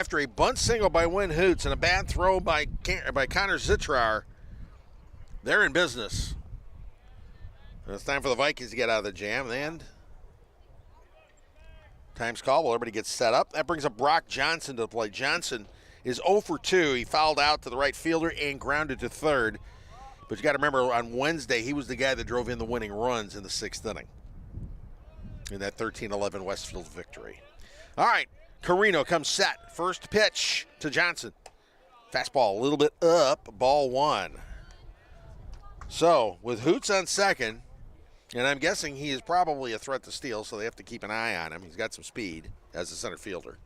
After a bunt single by Win Hoots and a bad throw by Connor Zitrar, they're in business. And it's time for the Vikings to get out of the jam. And time's called. Well, everybody gets set up. That brings up Brock Johnson to the plate. Johnson is 0 for 2. He fouled out to the right fielder and grounded to third. But you got to remember, on Wednesday, he was the guy that drove in the winning runs in the 6th inning in that 13-11 Westfield victory. All right. Carino comes set. First pitch to Johnson. Fastball a little bit up, ball 1. So, with Hoots on second, and I'm guessing he is probably a threat to steal, so they have to keep an eye on him. He's got some speed as a center fielder.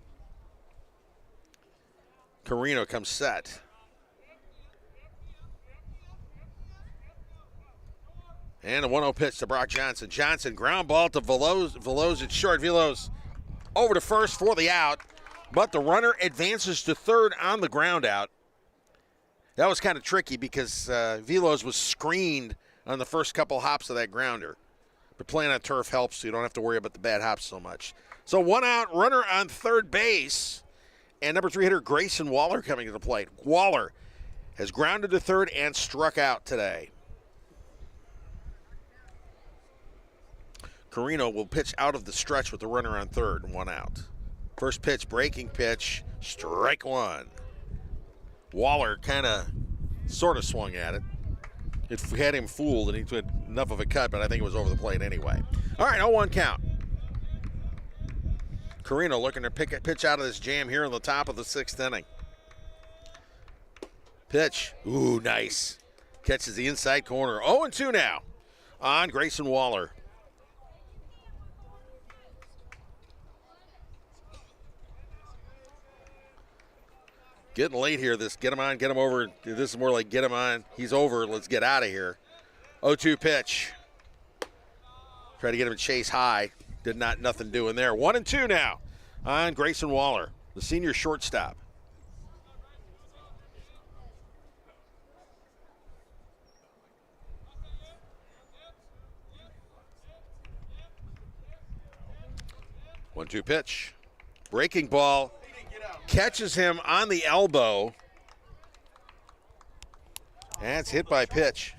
Carino comes set. And a 1-0 pitch to Brock Johnson. Johnson, ground ball to Veloz. Veloz at short. Veloz over to first for the out, but the runner advances to third on the ground out. That was kind of tricky because Veloz was screened on the first couple hops of that grounder. But playing on turf helps, so you don't have to worry about the bad hops so much. So 1 out, runner on third base, and number 3 hitter Grayson Waller coming to the plate. Waller has grounded to third and struck out today. Carino will pitch out of the stretch with the runner on third and 1 out. First pitch, breaking pitch, strike 1. Waller kind of sort of swung at it. It had him fooled and he had enough of a cut, but I think it was over the plate anyway. All right, 0-1 count. Carino looking to pitch out of this jam here in the top of the 6th inning. Pitch, ooh, nice. Catches the inside corner. 0-2 now on Grayson Waller. Getting late here. This get him on, get him over. This is more like get him on. He's over. Let's get out of here. 0-2 pitch. Try to get him to chase high. Did nothing doing there. 1-2 now on Grayson Waller, the senior shortstop. One-two pitch. Breaking ball. Catches him on the elbow. And it's hit by pitch.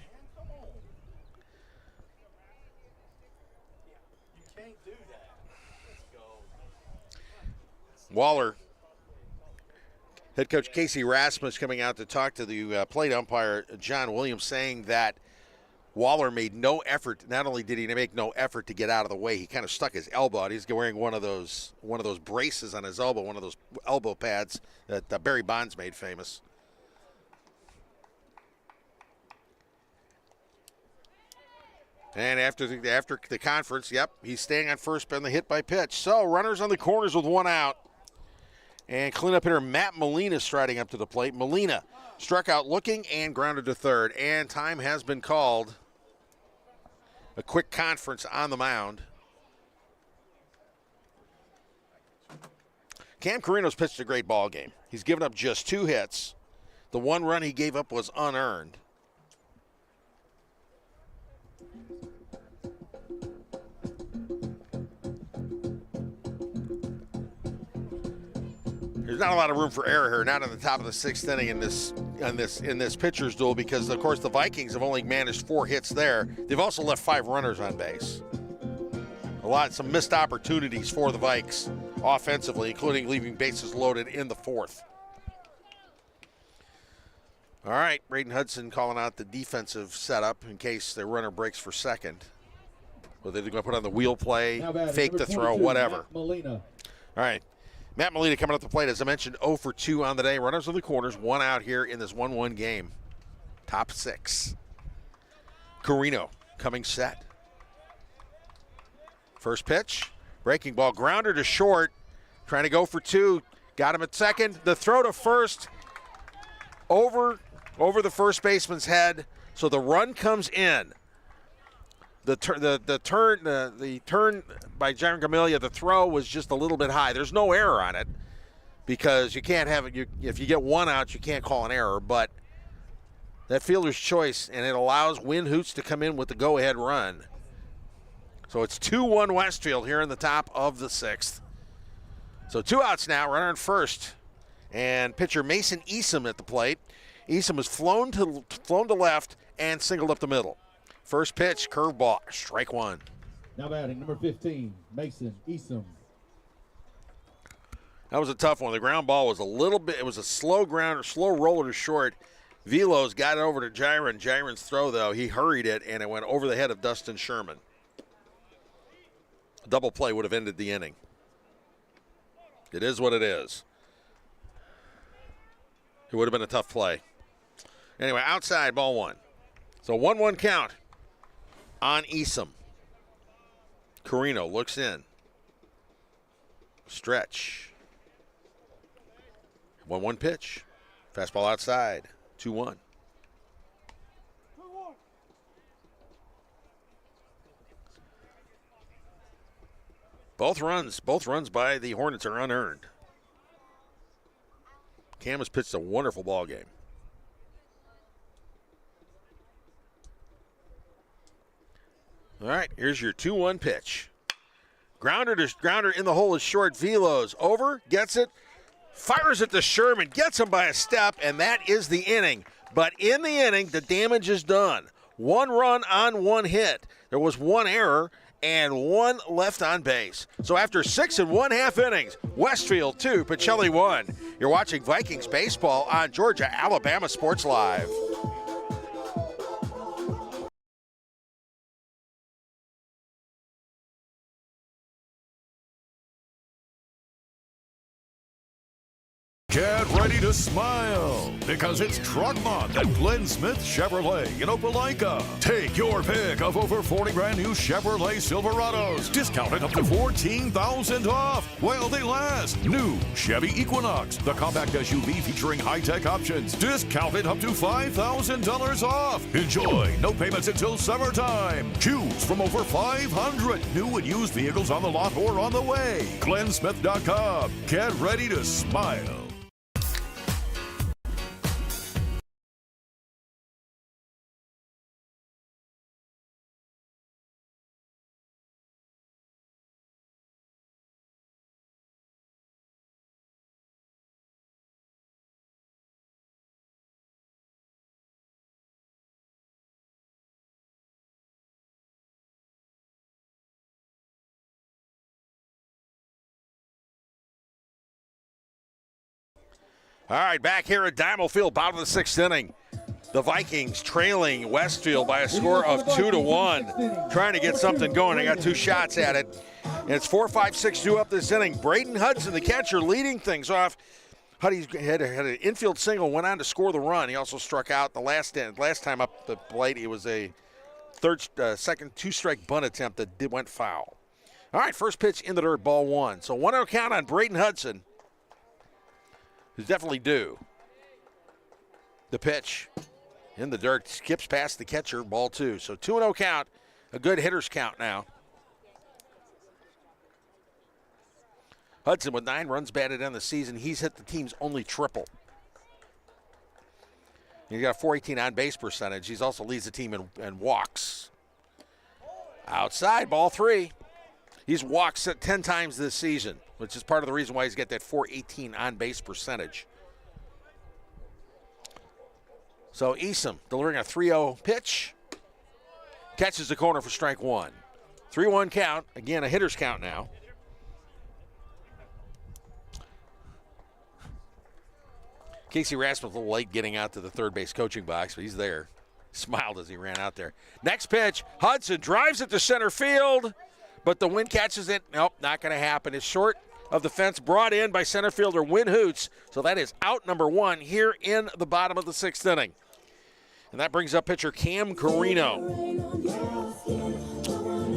Waller. Head coach Casey Rasmus coming out to talk to the plate umpire, John Williams, saying that Waller made no effort. Not only did he make no effort to get out of the way, he kind of stuck his elbow out. He's wearing one of those braces on his elbow, one of those elbow pads that Barry Bonds made famous. And after the conference, yep, he's staying on first on the hit by pitch. So runners on the corners with 1 out. And cleanup hitter Matt Molina striding up to the plate. Molina struck out looking and grounded to third. And time has been called. A quick conference on the mound. Cam Carino's pitched a great ball game. He's given up just 2 hits. The 1 run he gave up was unearned. There's not a lot of room for error here, not in the top of the 6th inning in this pitcher's duel, because of course the Vikings have only managed 4 hits there. They've also left 5 runners on base. Some missed opportunities for the Vikes offensively, including leaving bases loaded in the 4th. All right, Braden Hudson calling out the defensive setup in case the runner breaks for second. Whether they're going to put on the wheel play, fake the throw, whatever. All right. Matt Molina coming up the plate, as I mentioned, 0 for 2 on the day. Runners on the corners, 1 out here in this 1-1 game. Top 6. Carino coming set. First pitch, breaking ball, grounder to short, trying to go for 2. Got him at second. The throw to first, over the first baseman's head, so the run comes in. The turn by John Gamilia, the throw was just a little bit high. There's no error on it because you can't have it. If you get 1 out, you can't call an error. But that fielder's choice, and it allows Win Hoots to come in with the go-ahead run. So it's 2-1 Westfield here in the top of the 6th. So 2 outs now, runner on first. And pitcher Mason Easom at the plate. Easom was flown to left and singled up the middle. First pitch, curveball, strike one. Now batting, number 15, Mason Easom. That was a tough one. The ground ball was a little bit, it was a slow roller to short. Velos got it over to Gyron. Gyron's throw, though, he hurried it, and it went over the head of Dustin Sherman. A double play would have ended the inning. It is what it is. It would have been a tough play. Anyway, outside, ball one. So 1-1 count on Easom. Carino looks in. Stretch. 1-1 pitch. Fastball outside. 2-1. Both runs by the Hornets are unearned. Cam has pitched a wonderful ball game. All right, here's your 2-1 pitch. Grounder in the hole is short. Velos over, gets it, fires it to Sherman, gets him by a step, and that is the inning. But in the inning, the damage is done. 1 run on 1 hit. There was 1 error and 1 left on base. So after 6 1/2 innings, Westfield 2, Pachelli 1. You're watching Vikings baseball on Georgia Alabama Sports Live. Get ready to smile because it's Truck Month at Glenn Smith Chevrolet in Opelika. Take your pick of over 40 brand new Chevrolet Silverados, discounted up to $14,000 off while they last. New Chevy Equinox, the compact SUV featuring high-tech options, discounted up to $5,000 off. Enjoy no payments until summertime. Choose from over 500 new and used vehicles on the lot or on the way. GlennSmith.com. Get ready to smile. All right, back here at Diamond Field, bottom of the 6th inning. The Vikings trailing Westfield by a score of 2-1, trying to get something going. They got 2 shots at it. And it's 4-5-6-2 up this inning. Braden Hudson, the catcher, leading things off. Huddy had an infield single, went on to score the run. He also struck out the last time up the plate. It was a second 2-strike bunt attempt that went foul. All right, first pitch in the dirt, ball 1. So 1-0 count on Braden Hudson, who's definitely due. The pitch in the dirt, skips past the catcher, ball 2. So 2-0 count, a good hitter's count now. Hudson with 9 runs batted in the season. He's hit the team's only triple. He's got a .418 on-base percentage. He also leads the team in walks. Outside, ball 3. He's walked 10 times this season, which is part of the reason why he's got that .418 on-base percentage. So Easom delivering a 3-0 pitch. Catches the corner for strike 1. 3-1 count. Again, a hitter's count now. Casey Rasmus a little late getting out to the third base coaching box, but he's there. Smiled as he ran out there. Next pitch, Hudson drives it to center field, but the wind catches it. Nope, not going to happen. It's short of the fence, brought in by center fielder Win Hoots. So that is out number 1 here in the bottom of the 6th inning. And that brings up pitcher Cam Carino.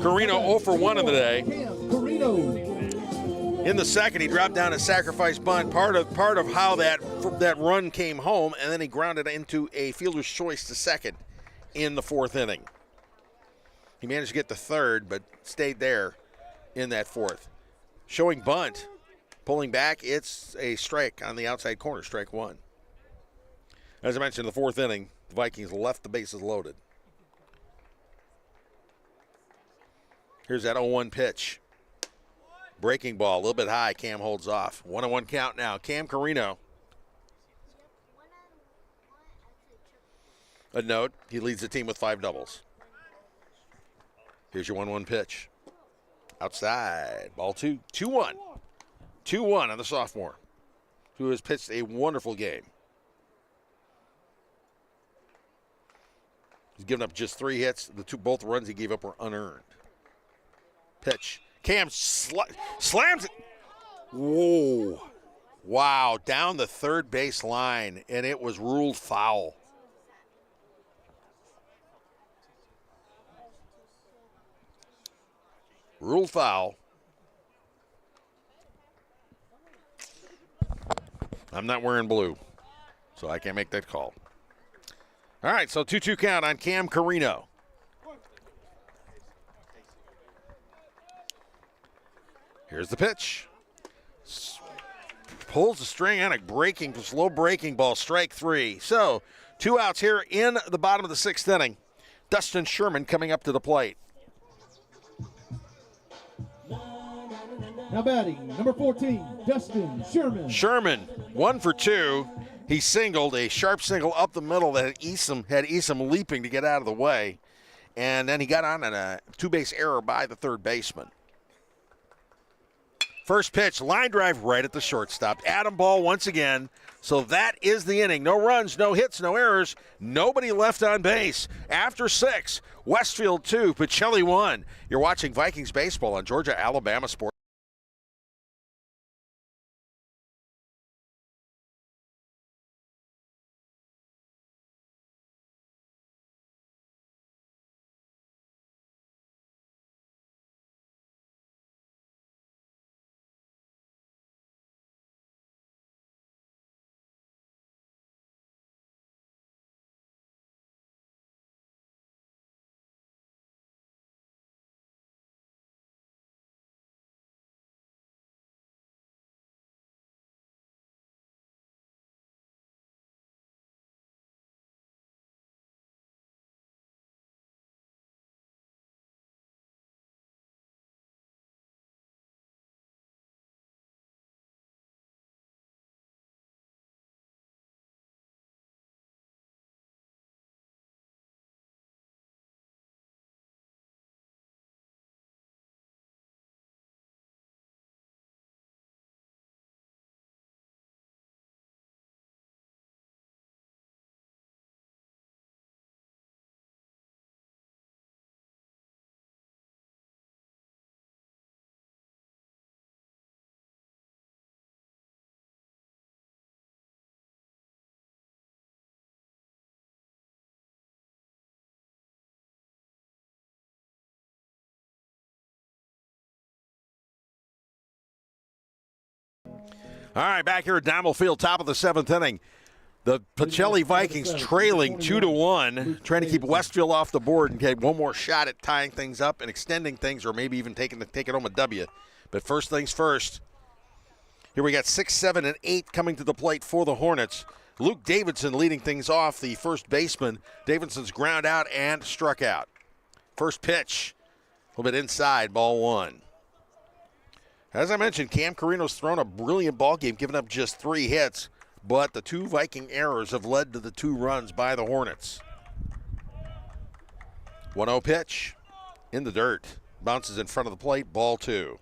Carino 0 for 1 in the day. In the second, he dropped down a sacrifice bunt, part of how that run came home, and then he grounded into a fielder's choice to second in the 4th inning. He managed to get to third, but stayed there in that 4th. Showing bunt, pulling back, it's a strike on the outside corner, strike 1. As I mentioned, in the 4th inning, the Vikings left the bases loaded. Here's that 0-1 pitch. Breaking ball, a little bit high. Cam holds off. 1-1 count now. Cam Carino A note, he leads the team with 5 doubles. Here's your 1-1 pitch. Outside, ball 2, 2-1. 2-1 on the sophomore, who has pitched a wonderful game. He's given up just 3 hits. Both runs he gave up were unearned. Pitch. Cam slams it. Whoa. Wow, down the third base line, and it was ruled foul. Ruled foul. I'm not wearing blue, so I can't make that call. All right, so 2-2 count on Cam Carino. Here's the pitch. Pulls the string on a slow breaking ball, strike 3. So 2 outs here in the bottom of the 6th inning. Dustin Sherman coming up to the plate. Now batting, number 14, Dustin Sherman. Sherman, 1 for 2. He singled, a sharp single up the middle that had Easom leaping to get out of the way. And then he got on a 2-base error by the third baseman. First pitch, line drive right at the shortstop. Adam Ball once again. So that is the inning. No runs, no hits, no errors. Nobody left on base. After 6, Westfield 2, Pachelli 1. You're watching Vikings baseball on Georgia Alabama Sports. All right, back here at Diamond Field, top of the 7th inning. The Pachelli Vikings trailing 2-1, trying to keep Westfield off the board and get one more shot at tying things up and extending things, or maybe even taking home a W. But first things first, here we got 6, 7, and 8 coming to the plate for the Hornets. Luke Davidson leading things off, the first baseman. Davidson's ground out and struck out. First pitch, a little bit inside, ball 1. As I mentioned, Cam Carino's thrown a brilliant ball game, giving up just 3 hits, but the 2 Viking errors have led to the 2 runs by the Hornets. 1-0 pitch, in the dirt, bounces in front of the plate, ball 2.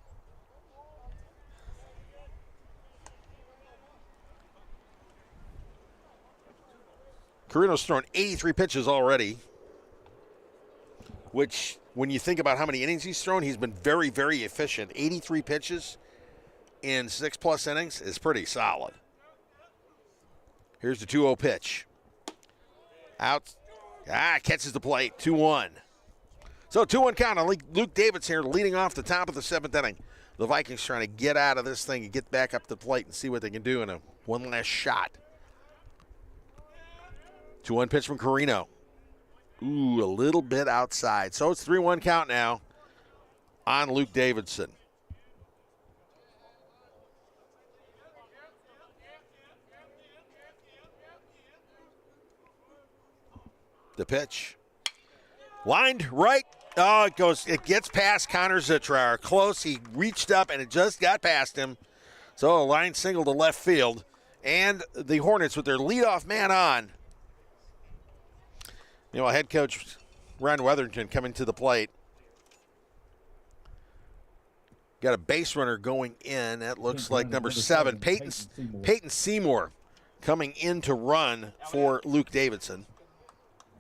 Carino's thrown 83 pitches already, which, when you think about how many innings he's thrown, he's been very, very efficient. 83 pitches in 6+ innings is pretty solid. Here's the 2-0 pitch. Out. Catches the plate. 2-1. So 2-1 count on Luke Davidson here leading off the top of the 7th inning. The Vikings trying to get out of this thing and get back up to the plate and see what they can do in a one last shot. 2-1 pitch from Carino. Ooh, a little bit outside. So it's 3-1 count now on Luke Davidson. The pitch. Lined right. Oh, it gets past Connor Zitrar. Close. He reached up and it just got past him. So a line single to left field. And the Hornets with their leadoff man on You know, head coach Ron Weatherington coming to the plate. Got a base runner going in. That looks like number 7, Peyton Seymour coming in to run for Luke Davidson.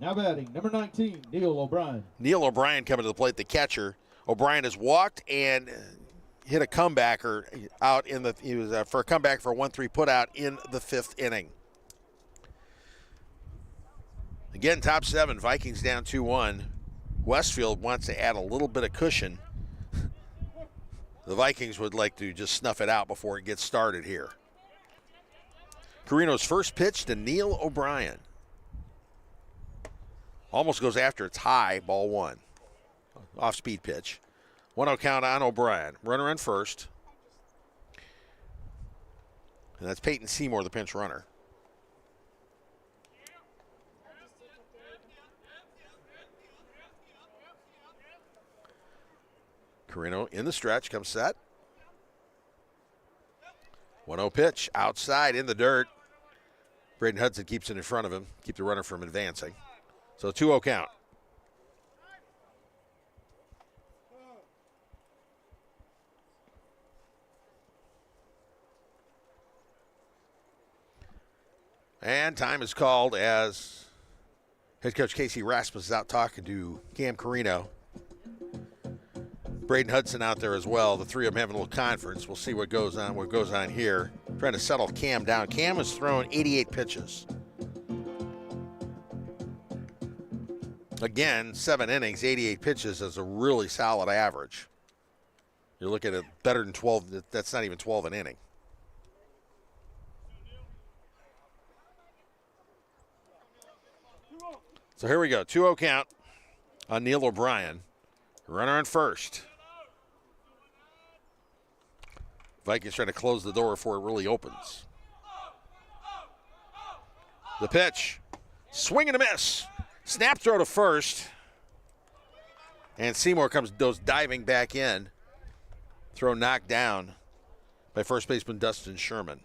Now batting, number 19, Neil O'Brien. Neil O'Brien coming to the plate, the catcher. O'Brien has walked and hit a comebacker out in the. He was for a comeback for a 1-3 put out in the 5th inning. Again, top 7, Vikings down 2-1. Westfield wants to add a little bit of cushion. The Vikings would like to just snuff it out before it gets started here. Carino's first pitch to Neil O'Brien. Almost goes after it's high, ball 1. Off-speed pitch. 1-0 count on O'Brien. Runner on first. And that's Peyton Seymour, the pinch runner. Carino in the stretch, comes set. 1-0 pitch, outside in the dirt. Braden Hudson keeps it in front of him, keep the runner from advancing. So 2-0 count. And time is called as head coach Casey Rasmus is out talking to Cam Carino. Braden Hudson out there as well. The three of them having a little conference. We'll see what goes on here. Trying to settle Cam down. Cam has thrown 88 pitches. Again, 7 innings, 88 pitches is a really solid average. You're looking at better than 12. That's not even 12 an inning. So here we go. 2-0 count on Neil O'Brien. Runner on first. Vikings trying to close the door before it really opens. The pitch. Swing and a miss. Snap throw to first. And Seymour goes diving back in. Throw knocked down by first baseman Dustin Sherman.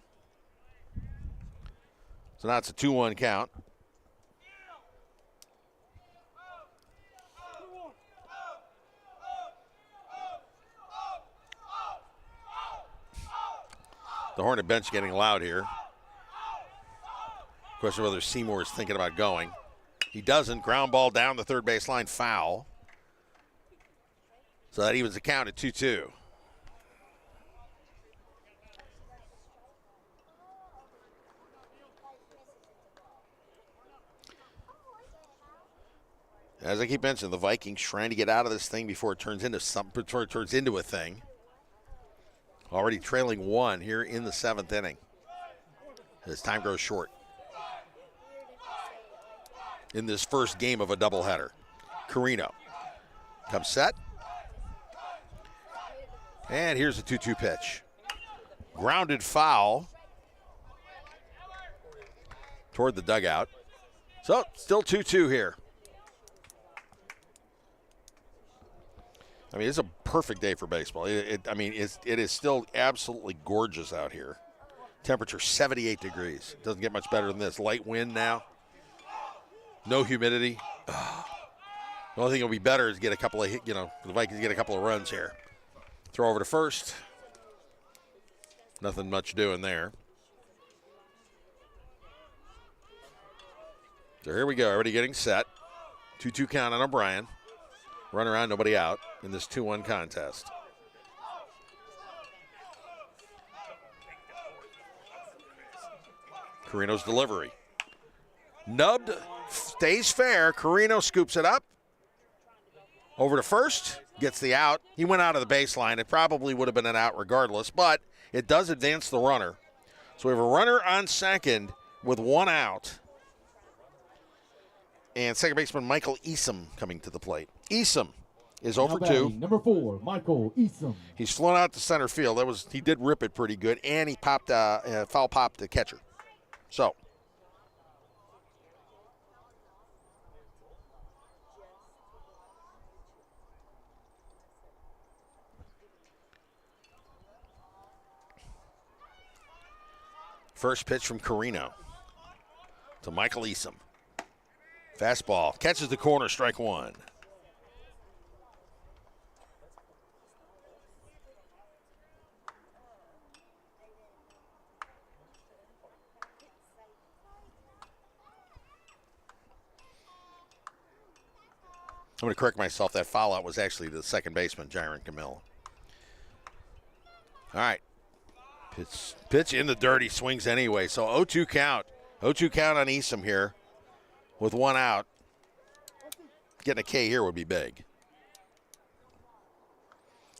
So now it's a 2-1 count. The Hornet bench getting loud here. Question whether Seymour is thinking about going. He doesn't. Ground ball down the third base line, foul. So that evens the count at 2-2. As I keep mentioning, the Vikings trying to get out of this thing before it turns into something, before it turns into a thing. Already trailing 1 here in the 7th inning as time grows short in this first game of a doubleheader. Carino comes set. And here's a 2-2 pitch. Grounded foul toward the dugout. So still 2-2 here. I mean, it's a perfect day for baseball. It is still absolutely gorgeous out here. Temperature 78 degrees. Doesn't get much better than this. Light wind now. No humidity. The only thing that'll be better is get a couple of, the Vikings get a couple of runs here. Throw over to first. Nothing much doing there. So here we go. Everybody getting set. 2-2 count on O'Brien. Run around, nobody out in this 2-1 contest. Carino's delivery. Nubbed, stays fair. Carino scoops it up. Over to first, gets the out. He went out of the baseline. It probably would have been an out regardless, but it does advance the runner. So we have a runner on second with 1 out. And second baseman Michael Easom coming to the plate. Easom is over 2. Number 4, Michael Easom. He's flown out to center field. He did rip it pretty good, and he popped foul popped the catcher. So first pitch from Carino to Michael Easom. Fastball. Catches the corner. Strike one. I'm going to correct myself. That foul out was actually the second baseman, Jaron Camille. All right. Pitch in the dirt. He swings anyway. So 0-2 count. 0-2 count on Easom here with one out. Getting a K here would be big.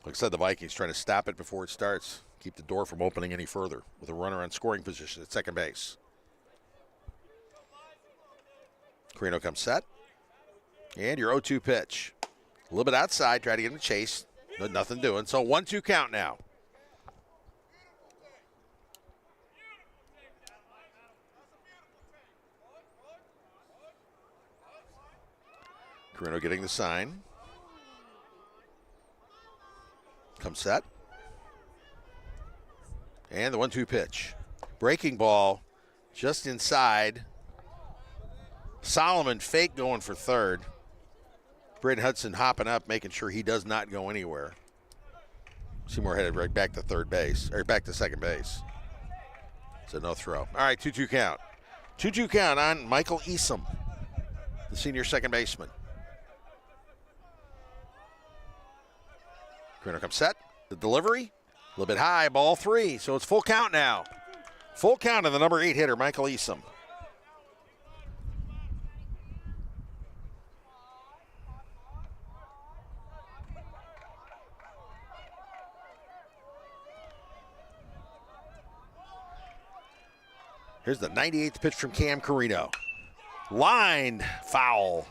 Like I said, the Vikings trying to stop it before it starts. Keep the door from opening any further with a runner on scoring position at second base. Carino comes set. And your 0-2 pitch. A little bit outside, try to get him to chase, but nothing doing. So 1-2 count now. Carino getting the sign. Comes set. And the 1-2 pitch. Breaking ball just inside. Solomon fake going for third. Braden Hudson hopping up, making sure he does not go anywhere. Seymour headed right back to third base, or back to second base. So no throw. All right, 2-2 count. 2-2 count on Michael Easom, the senior second baseman. Carino comes set. The delivery, a little bit high, ball three. So it's full count now. Full count on the number 8 hitter, Michael Easom. Here's the 98th pitch from Cam Carino. Lined foul.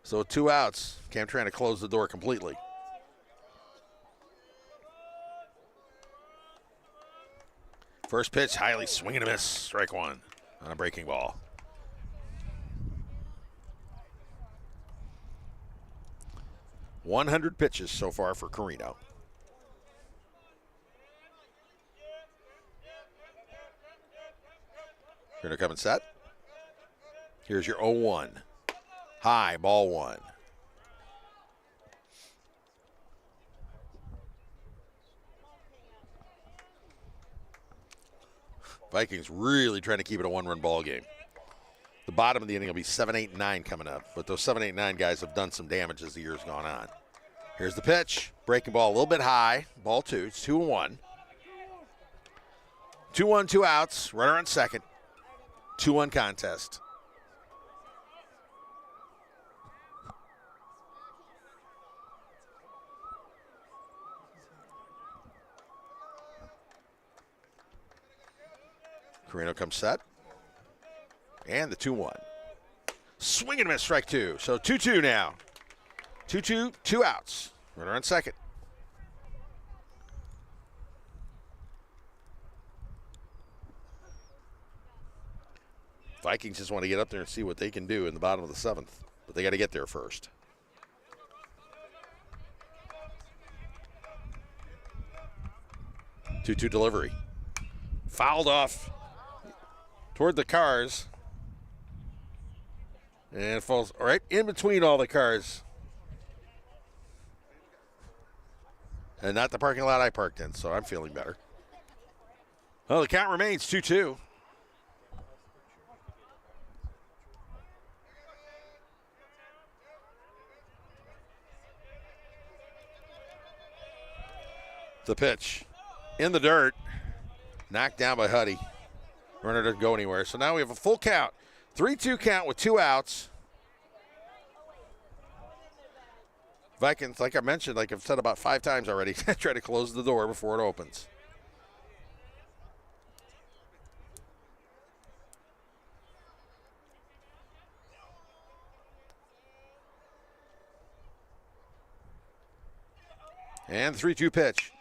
So 2 outs. Cam trying to close the door completely. First pitch, highly swing and a miss. Strike one on a breaking ball. .100 pitches so far for Carino. Carino coming set. Here's your 0-1. High, ball one. Vikings really trying to keep it a one-run ball game. The bottom of the inning will be 7, 8, 9 coming up. But those 7, 8, 9 guys have done some damage as the year's gone on. Here's the pitch. Breaking ball a little bit high. Ball two. It's 2-1. 2-1, 2 outs. Runner on second. 2-1 contest. Carino comes set. And the 2-1. Swing and a miss, strike two. So 2-2 now. 2-2, 2 outs. Runner on second. Vikings just want to get up there and see what they can do in the bottom of the 7th. But they got to get there first. Two-two delivery. Fouled off toward the cars. And it falls right in between all the cars. And not the parking lot I parked in, so I'm feeling better. Well, the count remains 2-2. The pitch in the dirt, knocked down by Huddy. Runner doesn't go anywhere. So now we have a full count. 3-2 count with 2 outs. Vikings, like I mentioned, like I've said about 5 times already, try to close the door before it opens. And 3-2 pitch.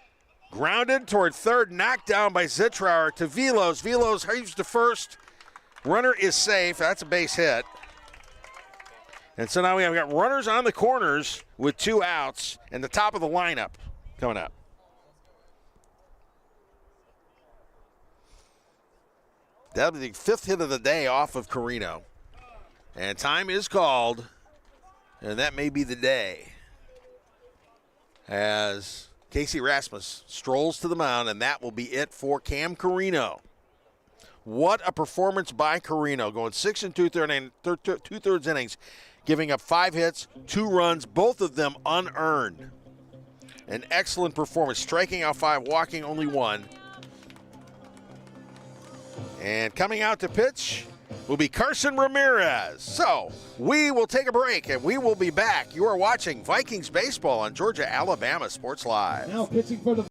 Grounded toward third, knocked down by Zitrar to Velos. Velos heaves to first. Runner is safe. That's a base hit. And so now we have got runners on the corners with 2 outs and the top of the lineup coming up. That'll be the 5th hit of the day off of Carino. And time is called, and that may be the day, as Casey Rasmus strolls to the mound, and that will be it for Cam Carino. What a performance by Carino, going 6 2/3 innings, giving up 5 hits, 2 runs, both of them unearned. An excellent performance, striking out 5, walking only 1. And coming out to pitch will be Carson Ramirez. So we will take a break, and we will be back. You are watching Vikings baseball on Georgia-Alabama Sports Live. Now pitching for the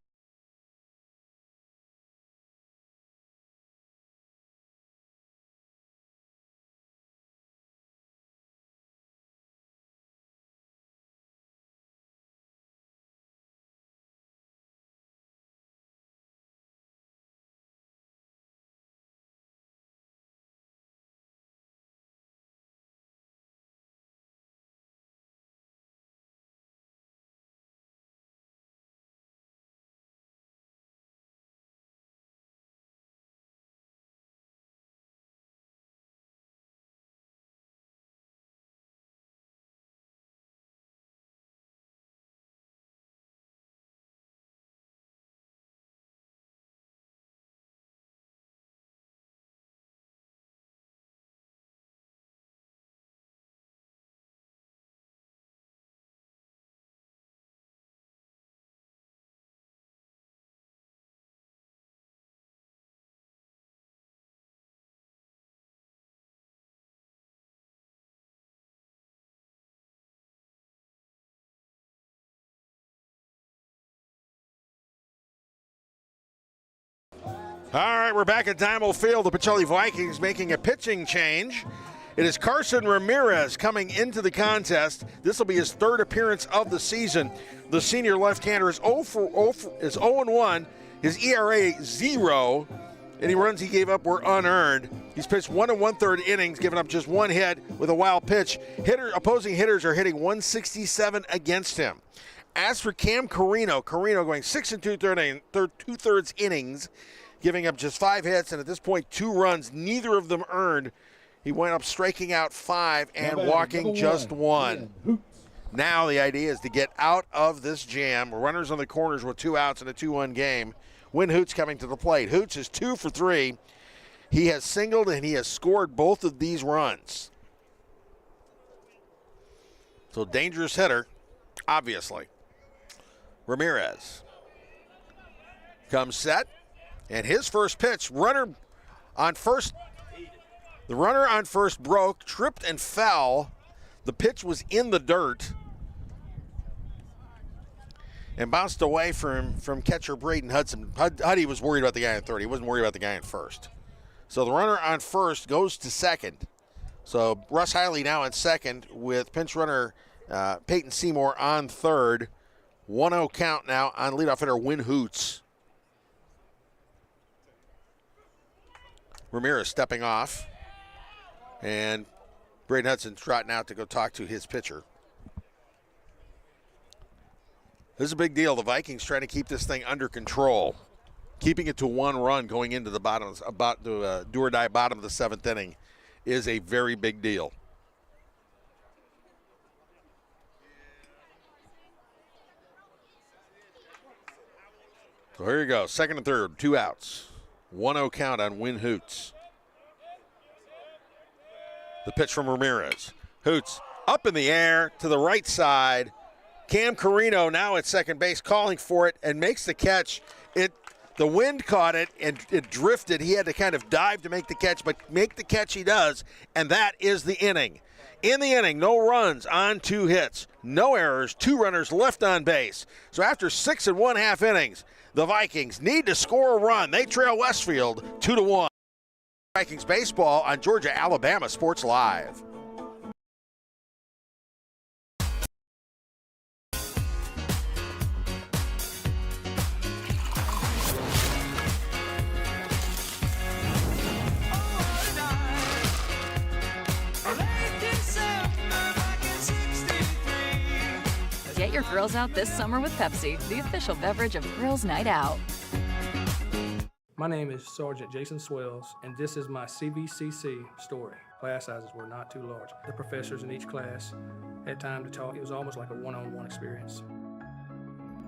All right, we're back at Dynamo Field. The Pacelli Vikings making a pitching change. It is Carson Ramirez coming into the contest. This will be his 3rd appearance of the season. The senior left-hander is 0-1. His ERA 0. Any runs he gave up were unearned. He's pitched 1 1/3 innings, giving up just 1 hit with a wild pitch. Opposing hitters are hitting 167 against him. As for Cam Carino going 6 2/3 innings, giving up just 5 hits, and at this point 2 runs, neither of them earned. He went up striking out 5 and walking just 1. Now the idea is to get out of this jam. Runners on the corners with 2 outs in a 2-1 game. Win Hoots coming to the plate. Hoots is 2 for 3. He has singled and he has scored both of these runs. So dangerous hitter, obviously. Ramirez comes set. And his first pitch, the runner on first broke, tripped and fell. The pitch was in the dirt and bounced away from catcher Braden Hudson. Huddy was worried about the guy in third. He wasn't worried about the guy in first. So the runner on first goes to second. So Russ Hiley now in second with pinch runner Peyton Seymour on third. 1-0 count now on leadoff hitter Win Hoots. Ramirez stepping off, and Braden Hudson trotting out to go talk to his pitcher. This is a big deal. The Vikings trying to keep this thing under control, keeping it to 1 run going into the do or die bottom of the 7th inning is a very big deal. So here you go, 2nd and 3rd, 2 outs. 1-0 count on Win Hoots. The pitch from Ramirez. Hoots up in the air to the right side. Cam Carino now at second base calling for it and makes the catch. The wind caught it and it drifted. He had to kind of dive to make the catch, but make the catch he does, and that is the inning. In the inning, no runs on 2 hits, no errors, 2 runners left on base. So after 6 1/2 innings, the Vikings need to score a run. They trail Westfield 2-1. Vikings baseball on Georgia-Alabama Sports Live. Get your grills out this summer with Pepsi, the official beverage of Grills Night Out. My name is Sergeant Jason Swells, and this is my CVCC story. Class sizes were not too large. The professors in each class had time to talk. It was almost like a one-on-one experience.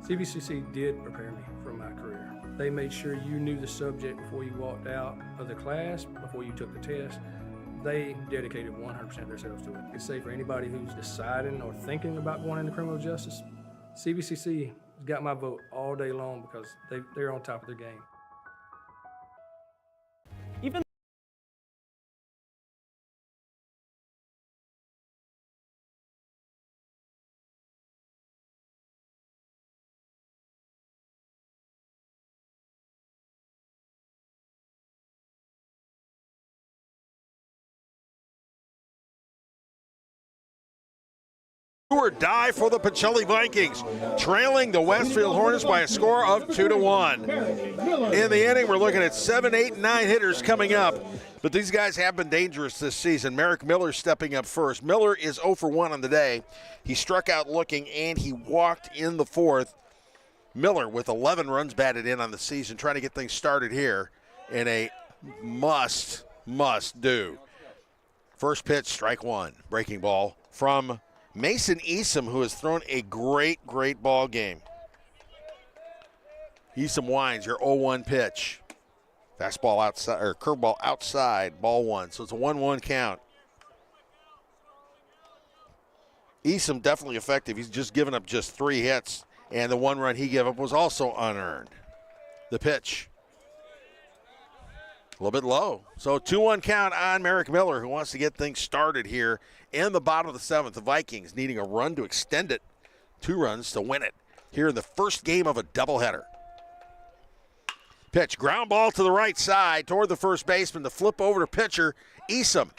CVCC did prepare me for my career. They made sure you knew the subject before you walked out of the class, before you took the test. They dedicated 100% of themselves to it. I could say for anybody who's deciding or thinking about going into criminal justice, CVCC got my vote all day long because they're on top of their game. Even Do or die for the Pacelli Vikings, trailing the Westfield Hornets by a score of 2-1. In the inning, we're looking at 7, 8, and 9 hitters coming up, but these guys have been dangerous this season. Merrick Miller stepping up first. Miller is 0 for 1 on the day. He struck out looking, and he walked in the fourth. Miller with 11 runs batted in on the season, trying to get things started here in a must do. First pitch, strike one. Breaking ball from Mason Easom, who has thrown a great ball game. Easom winds, your 0-1 pitch. Fastball outside, or curveball outside, ball one. So it's a 1-1 count. Easom definitely effective. He's just given up just 3 hits, and the 1 run he gave up was also unearned. The pitch. A little bit low. So 2-1 count on Merrick Miller, who wants to get things started here in the bottom of the 7th. The Vikings needing a run to extend it, 2 runs to win it here in the first game of a doubleheader. Pitch, ground ball to the right side toward the first baseman. The flip over to pitcher, Easom.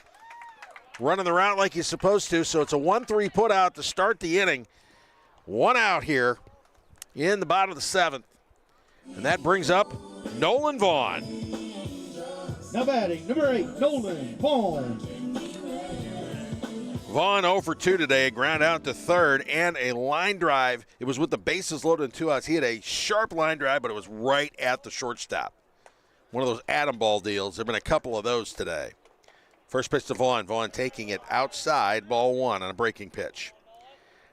Running the route like he's supposed to, so it's a 1-3 put out to start the inning. 1 out here in the bottom of the 7th. And that brings up Nolan Vaughn. Now batting, number 8, Nolan Vaughn. Vaughn 0 for 2 today, ground out to third, and a line drive. It was with the bases loaded and 2 outs. He had a sharp line drive, but it was right at the shortstop. One of those atom ball deals. There have been a couple of those today. First pitch to Vaughn. Vaughn taking it outside, ball 1 on a breaking pitch.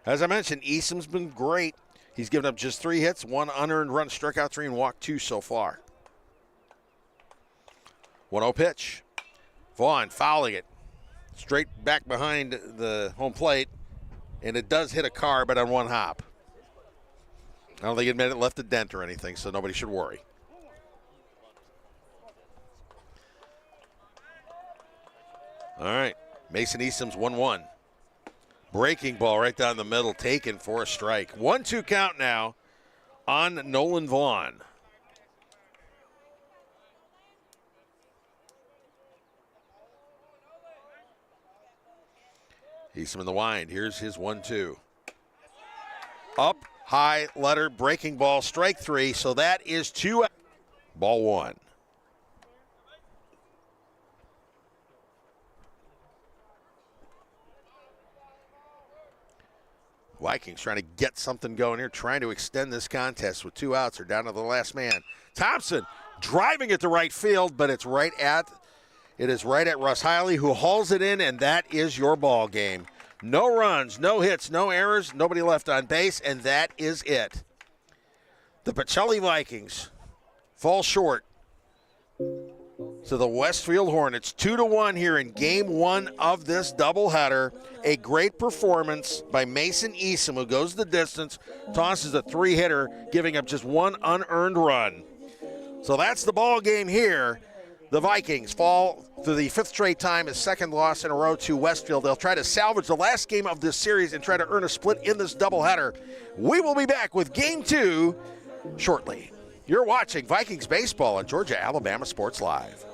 As I mentioned, Easom's been great. He's given up just 3 hits, 1 unearned run, struck out 3, and walked 2 so far. 1-0 pitch. Vaughn fouling it. Straight back behind the home plate, and it does hit a car, but on 1 hop. I don't think it left a dent or anything, so nobody should worry. All right, Mason Easom's 1-1. Breaking ball right down the middle, taken for a strike. 1-2 count now on Nolan Vaughn. Easom in the wind. Here's his 1-2. Up, high, letter, breaking ball, strike 3. So that is 2. Ball 1. Vikings trying to get something going here, trying to extend this contest with 2 outs. They're down to the last man. Thompson driving it to right field, but it is right at Russ Hiley, who hauls it in, and that is your ball game. No runs, no hits, no errors, nobody left on base, and that is it. The Pachelli Vikings fall short to the Westfield Hornets, 2-1 here in Game 1 of this doubleheader. A great performance by Mason Easom, who goes the distance, tosses a 3-hitter, giving up just 1 unearned run. So that's the ball game here. The Vikings fall for the 5th straight time, his 2nd loss in a row to Westfield. They'll try to salvage the last game of this series and try to earn a split in this doubleheader. We will be back with Game 2 shortly. You're watching Vikings baseball on Georgia Alabama Sports Live.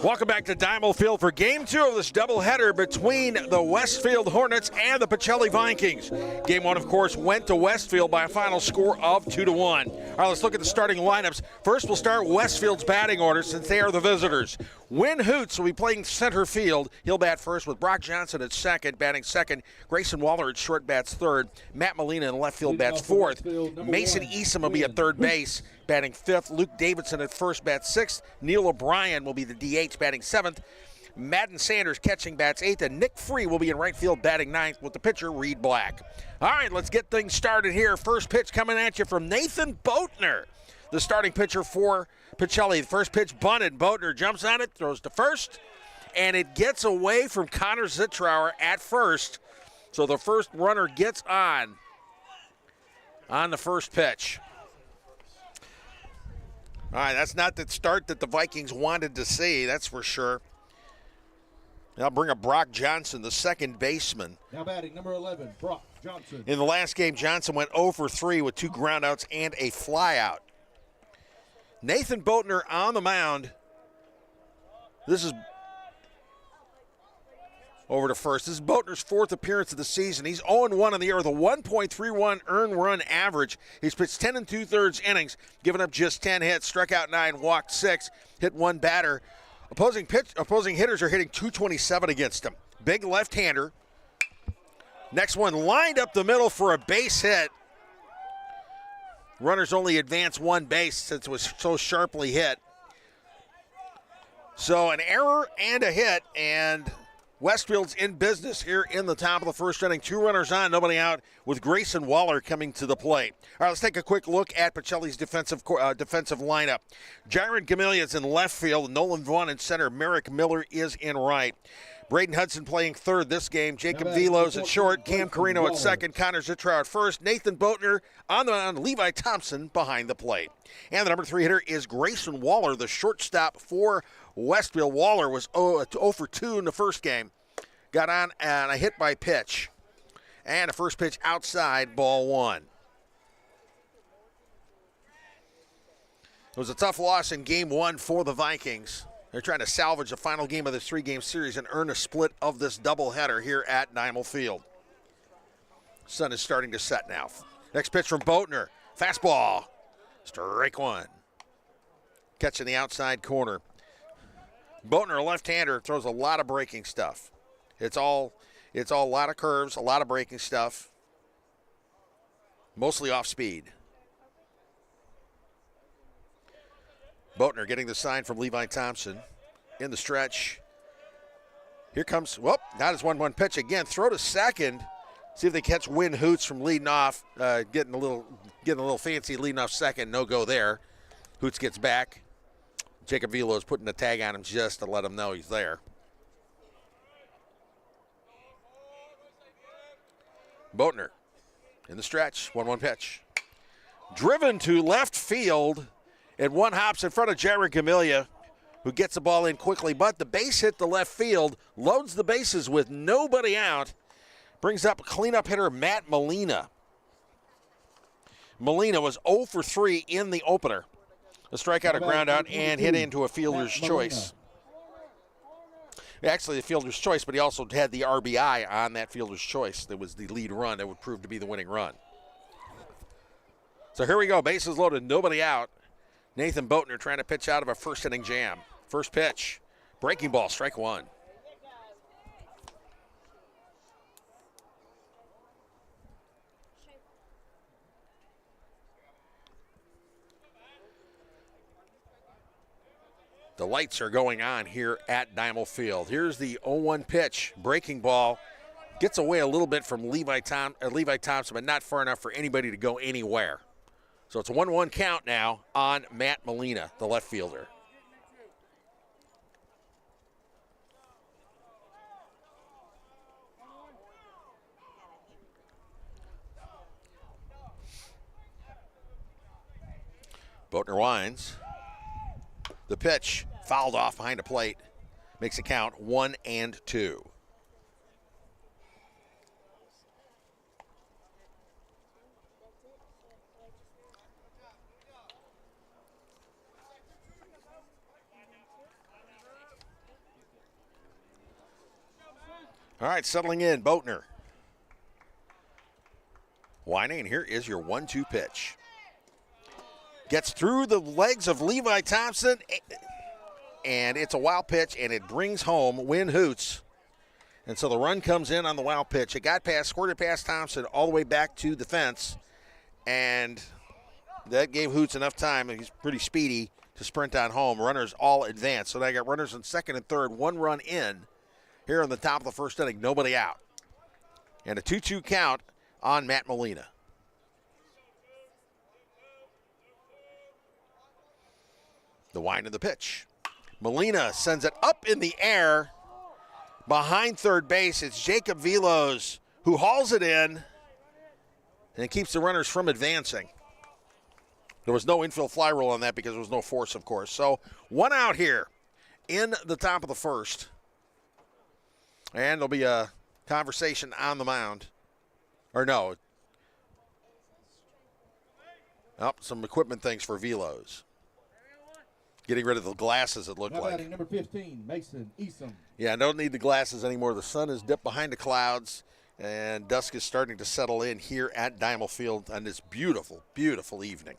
Welcome back to Diamond Field for Game 2 of this doubleheader between the Westfield Hornets and the Pachelli Vikings. Game 1, of course, went to Westfield by a final score of 2-1. All right, let's look at the starting lineups. First, we'll start Westfield's batting order since they are the visitors. Win Hoots will be playing center field. He'll bat first with Brock Johnson at second, batting second. Grayson Waller at short bats third. Matt Molina in left field bats fourth. Mason Easom will be at third base, batting fifth. Luke Davidson at first, bats sixth. Neil O'Brien will be the DH, batting seventh. Madden Sanders catching, bats eighth, and Nick Free will be in right field batting ninth with the pitcher Reed Black. All right, let's get things started here. First pitch coming at you from Nathan Boatner, the starting pitcher for Pachelli. The first pitch bunted. Boatner jumps on it, throws to first, and it gets away from Connor Zitrar at first. So the first runner gets on the first pitch. All right, that's not the start that the Vikings wanted to see, that's for sure. Now bring up Brock Johnson, the second baseman. Now batting number 11, Brock Johnson. In the last game, Johnson went 0 for 3 with 2 groundouts and a flyout. Nathan Boatner on the mound. This is over to first. This is Boatner's fourth appearance of the season. He's 0-1 in the year with a 1.31 earned run average. He's pitched 10 2/3 innings, given up just 10 hits, struck out 9, walked 6, hit 1 batter. Opposing hitters are hitting .227 against him. Big left-hander. Next one lined up the middle for a base hit. Runners only advance 1 base since it was so sharply hit. So an error and a hit, and Westfield's in business here in the top of the first inning. 2 runners on, nobody out, with Grayson Waller coming to the plate. All right, let's take a quick look at Pachelli's defensive lineup. Jared Gamilia's in left field. Nolan Vaughn in center. Merrick Miller is in right. Braden Hudson playing third this game. Jacob Velos at short. Cam Carino at second. Connor Zitrar at first. Nathan Boatner on the mound. Levi Thompson behind the plate. And the number 3 hitter is Grayson Waller, the shortstop for Westfield. Waller was 0 for 2 in the first game. Got on a hit by pitch. And a first pitch outside, ball 1. It was a tough loss in game 1 for the Vikings. They're trying to salvage the final game of this 3-game series and earn a split of this doubleheader here at Diamond Field. Sun is starting to set now. Next pitch from Boatner. Fastball. Strike 1. Catching the outside corner. Boatner, a left-hander, throws a lot of breaking stuff. It's all a lot of curves, a lot of breaking stuff. Mostly off speed. Boatner getting the sign from Levi Thompson in the stretch. Here comes, not his 1-1 pitch again. Throw to second. See if they catch Win Hoots from leading off, getting a little fancy leading off second. No go there. Hoots gets back. Jacob Velo is putting a tag on him just to let him know he's there. Boatner in the stretch, 1-1 pitch. Driven to left field, and 1 hops in front of Jared Gamilia, who gets the ball in quickly, but the base hit to left field, loads the bases with nobody out, brings up cleanup hitter Matt Molina. Molina was 0 for 3 in the opener. A strikeout, a groundout, and hit into a fielder's choice. Actually, the fielder's choice, but he also had the RBI on that fielder's choice. That was the lead run that would prove to be the winning run. So here we go, bases loaded, nobody out. Nathan Boatner trying to pitch out of a first inning jam. First pitch, breaking ball, strike 1. The lights are going on here at Diamond Field. Here's the 0-1 pitch, breaking ball. Gets away a little bit from Levi Thompson, but not far enough for anybody to go anywhere. So it's a 1-1 count now on Matt Molina, the left fielder. Boatner winds. The pitch fouled off behind the plate. Makes it count 1-2. All right, settling in, Boatner. Winding, and here is your 1-2 pitch. Gets through the legs of Levi Thompson, and it's a wild pitch, and it brings home Win Hoots. And so the run comes in on the wild pitch. It got past, scored it past Thompson all the way back to the fence, and that gave Hoots enough time, and he's pretty speedy, to sprint on home. Runners all advanced. So they got runners in second and third, 1 run in here in the top of the first inning, nobody out. And a 2-2 count on Matt Molina. The wind of the pitch. Molina sends it up in the air behind third base. It's Jacob Velos who hauls it in and keeps the runners from advancing. There was no infield fly rule on that because there was no force, of course. So 1 out here in the top of the first. And there'll be a conversation on the mound. Or no. Oh, some equipment things for Velos. Getting rid of the glasses, it looked Now like. batting number 15, Mason Easom. Yeah, I don't need the glasses anymore. The sun is dipped behind the clouds, and dusk is starting to settle in here at Diamond Field on this beautiful, beautiful evening.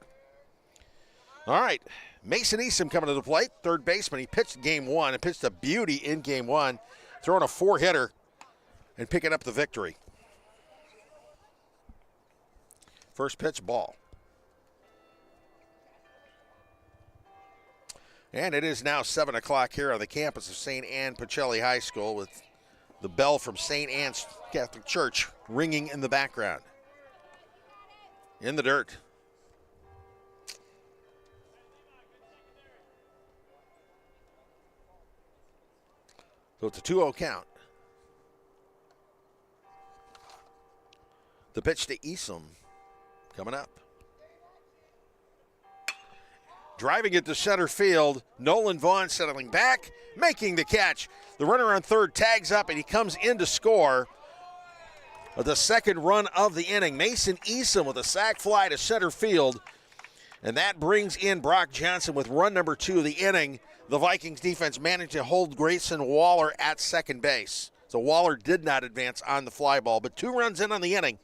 All right, Mason Easom coming to the plate, third baseman. He pitched game 1 and pitched a beauty in game 1, throwing a 4-hitter and picking up the victory. First pitch, ball. And it is now 7 o'clock here on the campus of St. Anne Pachelli High School with the bell from St. Anne's Catholic Church ringing in the background. In the dirt. So it's a 2-0 count. The pitch to Easom coming up. Driving it to center field, Nolan Vaughn settling back, making the catch. The runner on third tags up, and he comes in to score the second run of the inning. Mason Easom with a sac fly to center field, and that brings in Brock Johnson with run number 2 of the inning. The Vikings defense managed to hold Grayson Waller at second base. So Waller did not advance on the fly ball, but 2 runs in on the inning.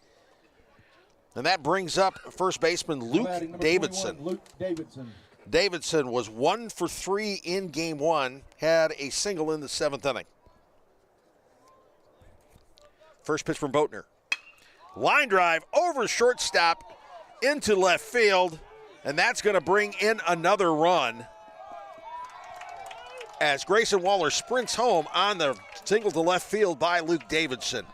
And that brings up first baseman Luke Davidson. Luke Davidson. Davidson was 1 for 3 in game 1, had a single in the 7th inning. First pitch from Boatner. Line drive over shortstop into left field, and that's going to bring in another run as Grayson Waller sprints home on the single to left field by Luke Davidson.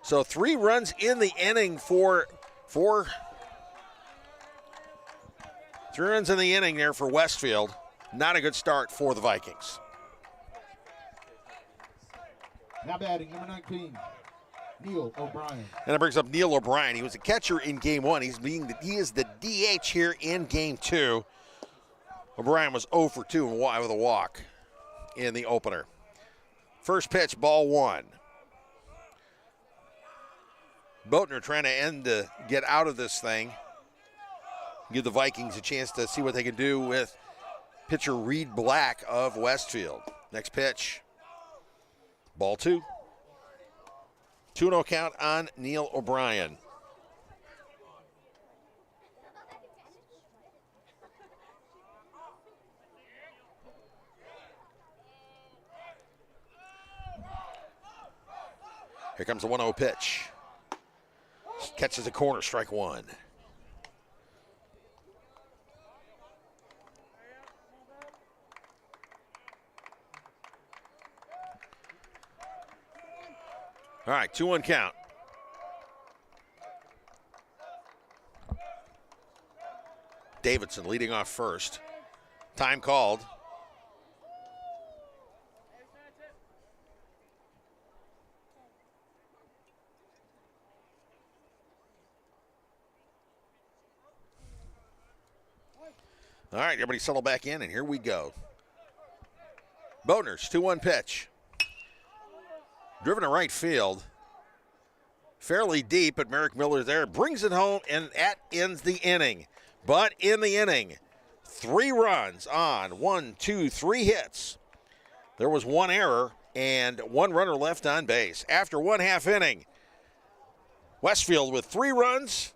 So 3 runs in the inning for 3 runs in the inning there for Westfield. Not a good start for the Vikings. Now batting number 19, Neil O'Brien. And it brings up Neil O'Brien. He was a catcher in game 1. He is the DH here in game 2. O'Brien was 0 for 2 with a walk in the opener. First pitch, ball 1. Boatner trying to get out of this thing. Give the Vikings a chance to see what they can do with pitcher Reed Black of Westfield. Next pitch, ball 2. 2-0 count on Neil O'Brien. Here comes the 1-0 pitch. Catches the corner, strike 1. All right, 2-1 count. Davidson leading off first. Time called. All right, everybody settle back in, and here we go. Boatner's 2-1 pitch. Driven to right field. Fairly deep, but Merrick Miller there brings it home, and that ends the inning. But in the inning, 3 runs on 3 hits. There was 1 error, and one runner left on base. After 1/2 inning, Westfield with 3 runs.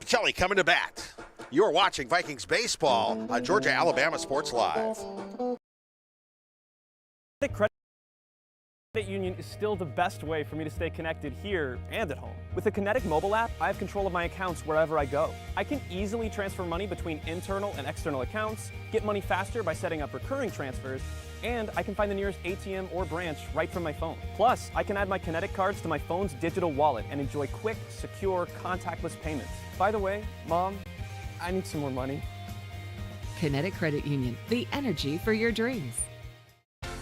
Pachelli coming to bat. You're watching Vikings baseball on Georgia Alabama Sports Live. The credit union is still the best way for me to stay connected here and at home. With the Kinetic mobile app, I have control of my accounts wherever I go. I can easily transfer money between internal and external accounts, get money faster by setting up recurring transfers, and I can find the nearest ATM or branch right from my phone. Plus, I can add my Kinetic cards to my phone's digital wallet and enjoy quick, secure, contactless payments. By the way, Mom, I need some more money. Kinetic Credit Union, the energy for your dreams.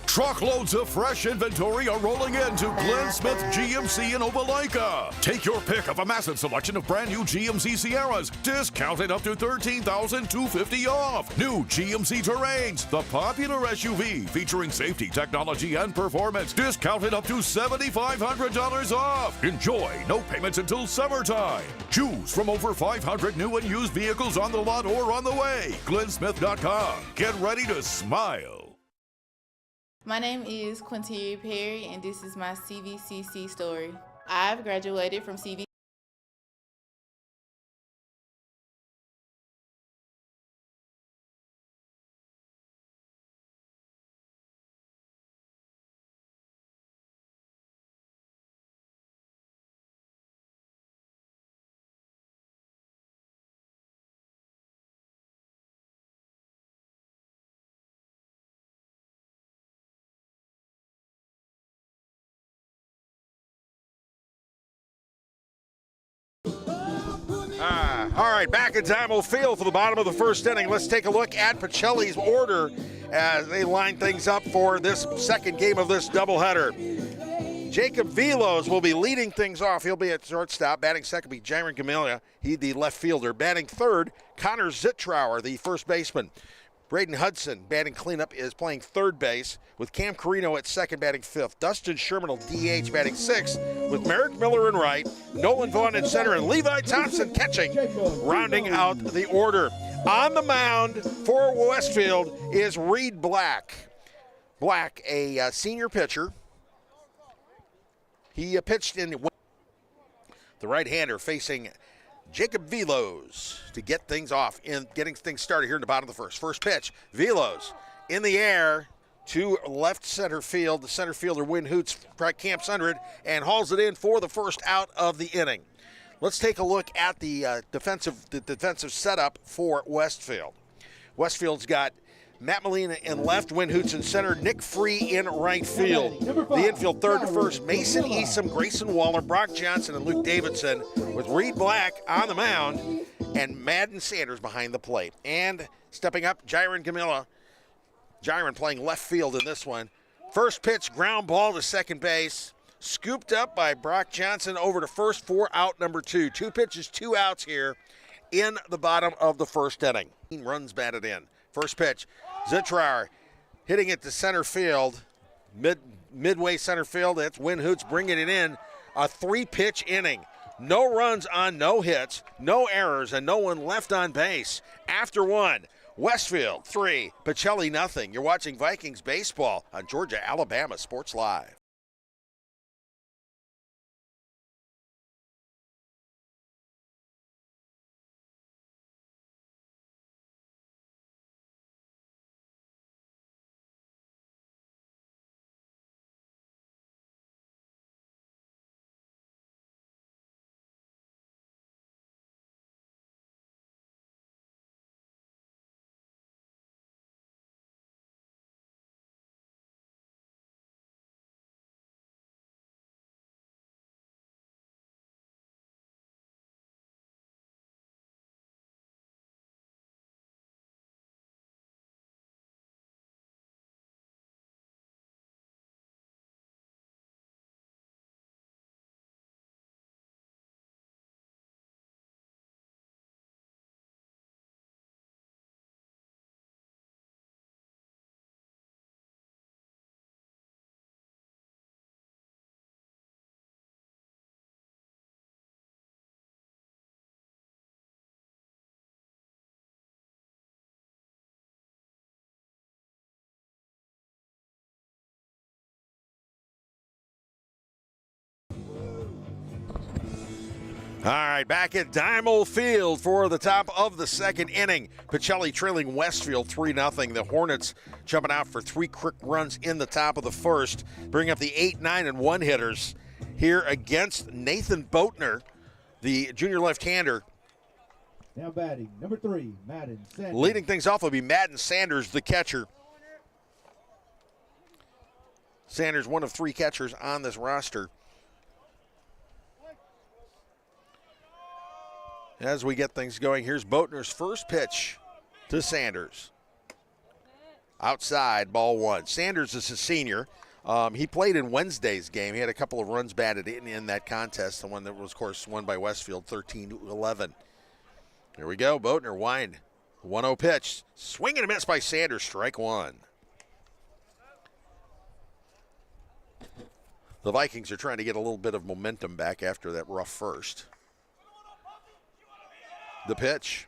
Truckloads of fresh inventory are rolling into Glenn Smith GMC in Opelika. Take your pick of a massive selection of brand new GMC Sierras, discounted up to $13,250 off. New GMC Terrains, the popular SUV featuring safety, technology, and performance, discounted up to $7,500 off. Enjoy no payments until summertime. Choose from over 500 new and used vehicles on the lot or on the way. GlennSmith.com. Get ready to smile. My name is Quinteria Perry, and this is my CVCC story. I've graduated from CVCC. All right, back at Diamond Field for the bottom of the first inning. Let's take a look at Pachelli's order as they line things up for this second game of this doubleheader. Jacob Velos will be leading things off. He'll be at shortstop. Batting second will be Jaron Gamilia. He's the left fielder. Batting third, Connor Zitrar, the first baseman. Braden Hudson, batting cleanup, is playing third base with Cam Carino at second, batting fifth. Dustin Sherman will DH, batting sixth, with Merrick Miller in right, Nolan Vaughn in center, and Levi Thompson catching, rounding out the order. On the mound for Westfield is Reed Black. Black, a senior pitcher. He pitched in the right-hander facing Jacob Velos to get things off in getting things started here in the bottom of the first. First pitch, Velos in the air to left center field. The center fielder, Win Hoots, camps under it and hauls it in for the first out of the inning. Let's take a look at the defensive setup for Westfield. Westfield's got Matt Molina in left, Win Hoots in center, Nick Free in right field. The infield third to first, Mason Easom, Grayson Waller, Brock Johnson, and Luke Davidson, with Reed Black on the mound and Madden Sanders behind the plate. And stepping up, Jaron Gamilia. Jaron playing left field in this one. First pitch, ground ball to second base. Scooped up by Brock Johnson over to first for out number 2. 2 pitches, 2 outs here in the bottom of the first inning. Runs batted in. First pitch, Zitrar hitting it to center field, midway center field. That's Win Hoots bringing it in. A 3-pitch inning. No runs on no hits, no errors, and no one left on base. After one, Westfield 3, Pachelli nothing. You're watching Vikings baseball on Georgia Alabama Sports Live. All right, back at Dymel Field for the top of the second inning. Pachelli trailing Westfield 3-0. The Hornets jumping out for 3 quick runs in the top of the first. Bring up the 8, 9, and 1 hitters here against Nathan Boatner, the junior left-hander. Now batting, number 3, Madden Sanders. Leading things off will be Madden Sanders, the catcher. Sanders, one of 3 catchers on this roster. As we get things going, here's Boatner's first pitch to Sanders. Outside, ball 1. Sanders is a senior. He played in Wednesday's game. He had a couple of runs batted in that contest, the one that was, of course, won by Westfield 13-11. Here we go, Boatner wind. 1-0 pitch. Swing and a miss by Sanders, strike 1. The Vikings are trying to get a little bit of momentum back after that rough first. The pitch,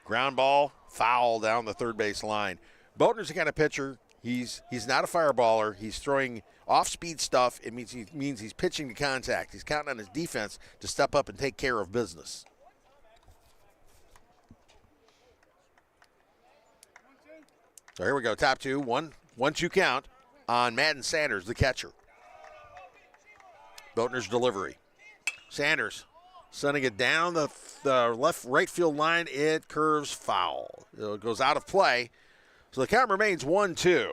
ground ball, foul down the third base line. Boatner's the kind of pitcher, he's not a fireballer. He's throwing off-speed stuff. It means he's pitching to contact. He's counting on his defense to step up and take care of business. So here we go, top 2, 1-2 count on Madden Sanders, the catcher. Boatner's delivery. Sanders sending it down the right field line. It curves foul. It goes out of play. So the count remains 1-2.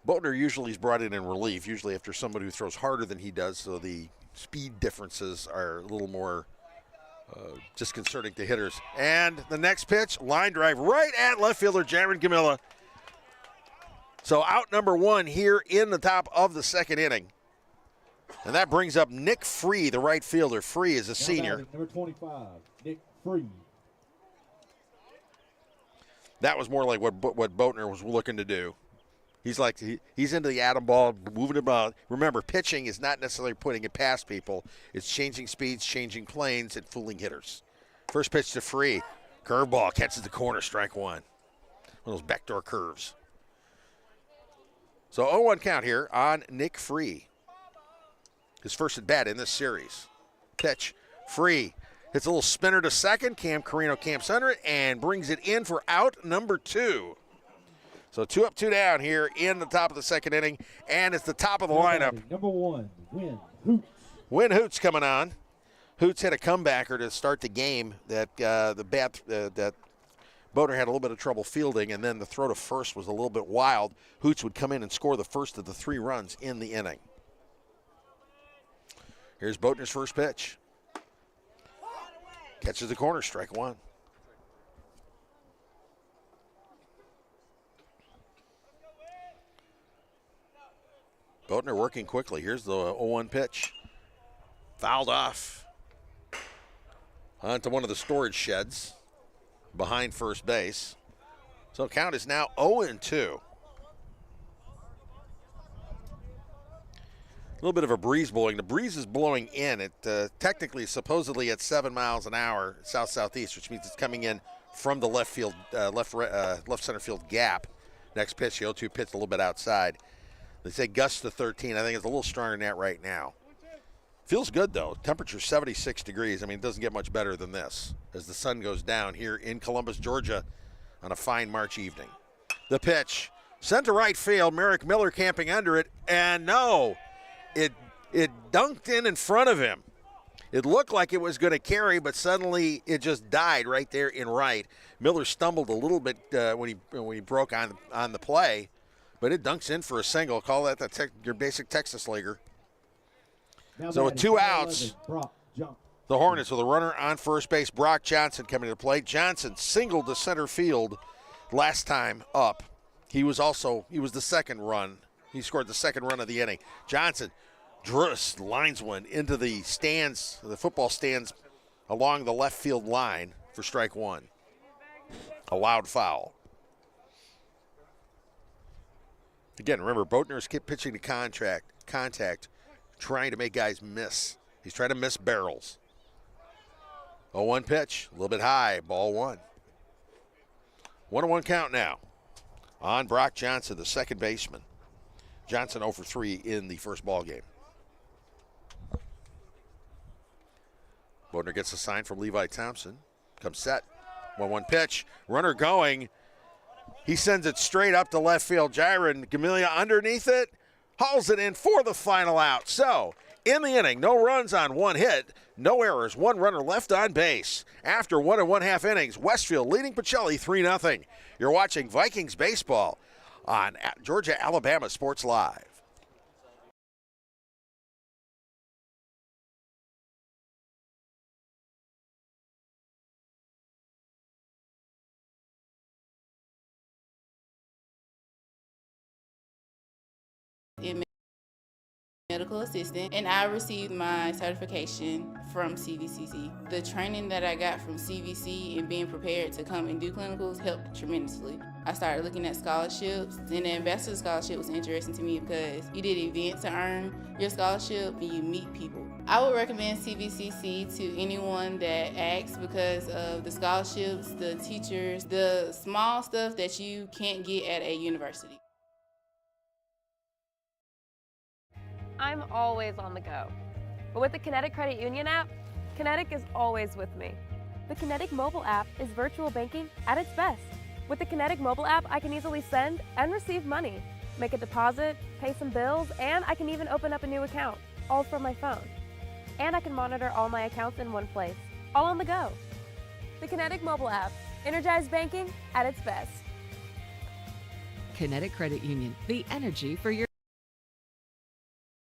Boatner usually is brought in relief, usually after somebody who throws harder than he does, so the speed differences are a little more disconcerting to hitters. And the next pitch, line drive right at left fielder Jaron Camilla. So out number 1 here in the top of the second inning. And that brings up Nick Free, the right fielder. Free is a senior. Number 25, Nick Free. That was more like what Boatner was looking to do. He's into the atom ball, moving about. Remember, pitching is not necessarily putting it past people. It's changing speeds, changing planes, and fooling hitters. First pitch to Free. Curveball, catches the corner, strike 1. One of those backdoor curves. So 0-1 count here on Nick Free. His first at bat in this series. Pitch, Free. Hits a little spinner to second. Cam Carino camps under it and brings it in for out number 2. So 2 up, 2 down here in the top of the second inning, and it's the top of the lineup. Number 1, Win Hoots. Win Hoots coming on. Hoots had a comebacker to start the game that that Boatner had a little bit of trouble fielding, and then the throw to first was a little bit wild. Hoots would come in and score the first of the 3 runs in the inning. Here's Boatner's first pitch. Catches the corner, strike 1. Boatner working quickly. Here's the 0-1 pitch. Fouled off. Onto one of the storage sheds behind first base. So count is now 0-2. A little bit of a breeze blowing. The breeze is blowing in. It technically, supposedly at 7 miles an hour, south-southeast, which means it's coming in from the left center field gap. Next pitch, the 0-2 pitch a little bit outside. They say gusts to 13. I think it's a little stronger than that right now. Feels good, though. Temperature 76 degrees. I mean, it doesn't get much better than this as the sun goes down here in Columbus, Georgia on a fine March evening. The pitch. Sent to right field. Merrick Miller camping under it. And no, it dunked in front of him. It looked like it was going to carry, but suddenly it just died right there in right. Miller stumbled a little bit when he broke on the play. But it dunks in for a single. Call that your basic Texas leaguer. So with 2 outs, the Hornets with a runner on first base. Brock Johnson coming to the plate. Johnson singled to center field last time up. He was the second run. He scored the second run of the inning. Johnson lines one into the stands, the football stands along the left field line for strike 1. A loud foul. Again, remember, Boatner is pitching to contact, trying to make guys miss. He's trying to miss barrels. 0-1 pitch, a little bit high, ball 1. 1-1 count now. on Brock Johnson, the second baseman. Johnson 0 for 3 in the first ball game. Bodner gets a sign from Levi Thompson. Comes set. 1-1 pitch. Runner going. He sends it straight up to left field. Jiren Gamilia underneath it. Hauls it in for the final out. So, in the inning, no runs on one hit, no errors, one runner left on base. After 1 1/2 innings, Westfield leading Pachelli 3-0. You're watching Vikings baseball on Georgia Alabama Sports Live. Medical assistant, and I received my certification from CVCC. The training that I got from CVC and being prepared to come and do clinicals helped tremendously. I started looking at scholarships, and the ambassador scholarship was interesting to me because you did events to earn your scholarship and you meet people. I would recommend CVCC to anyone that asks because of the scholarships, the teachers, the small stuff that you can't get at a university. I'm always on the go. But with the Kinetic Credit Union app, Kinetic is always with me. The Kinetic mobile app is virtual banking at its best. With the Kinetic mobile app, I can easily send and receive money, make a deposit, pay some bills, and I can even open up a new account, all from my phone. And I can monitor all my accounts in one place, all on the go. The Kinetic mobile app, energized banking at its best. Kinetic Credit Union, the energy for your.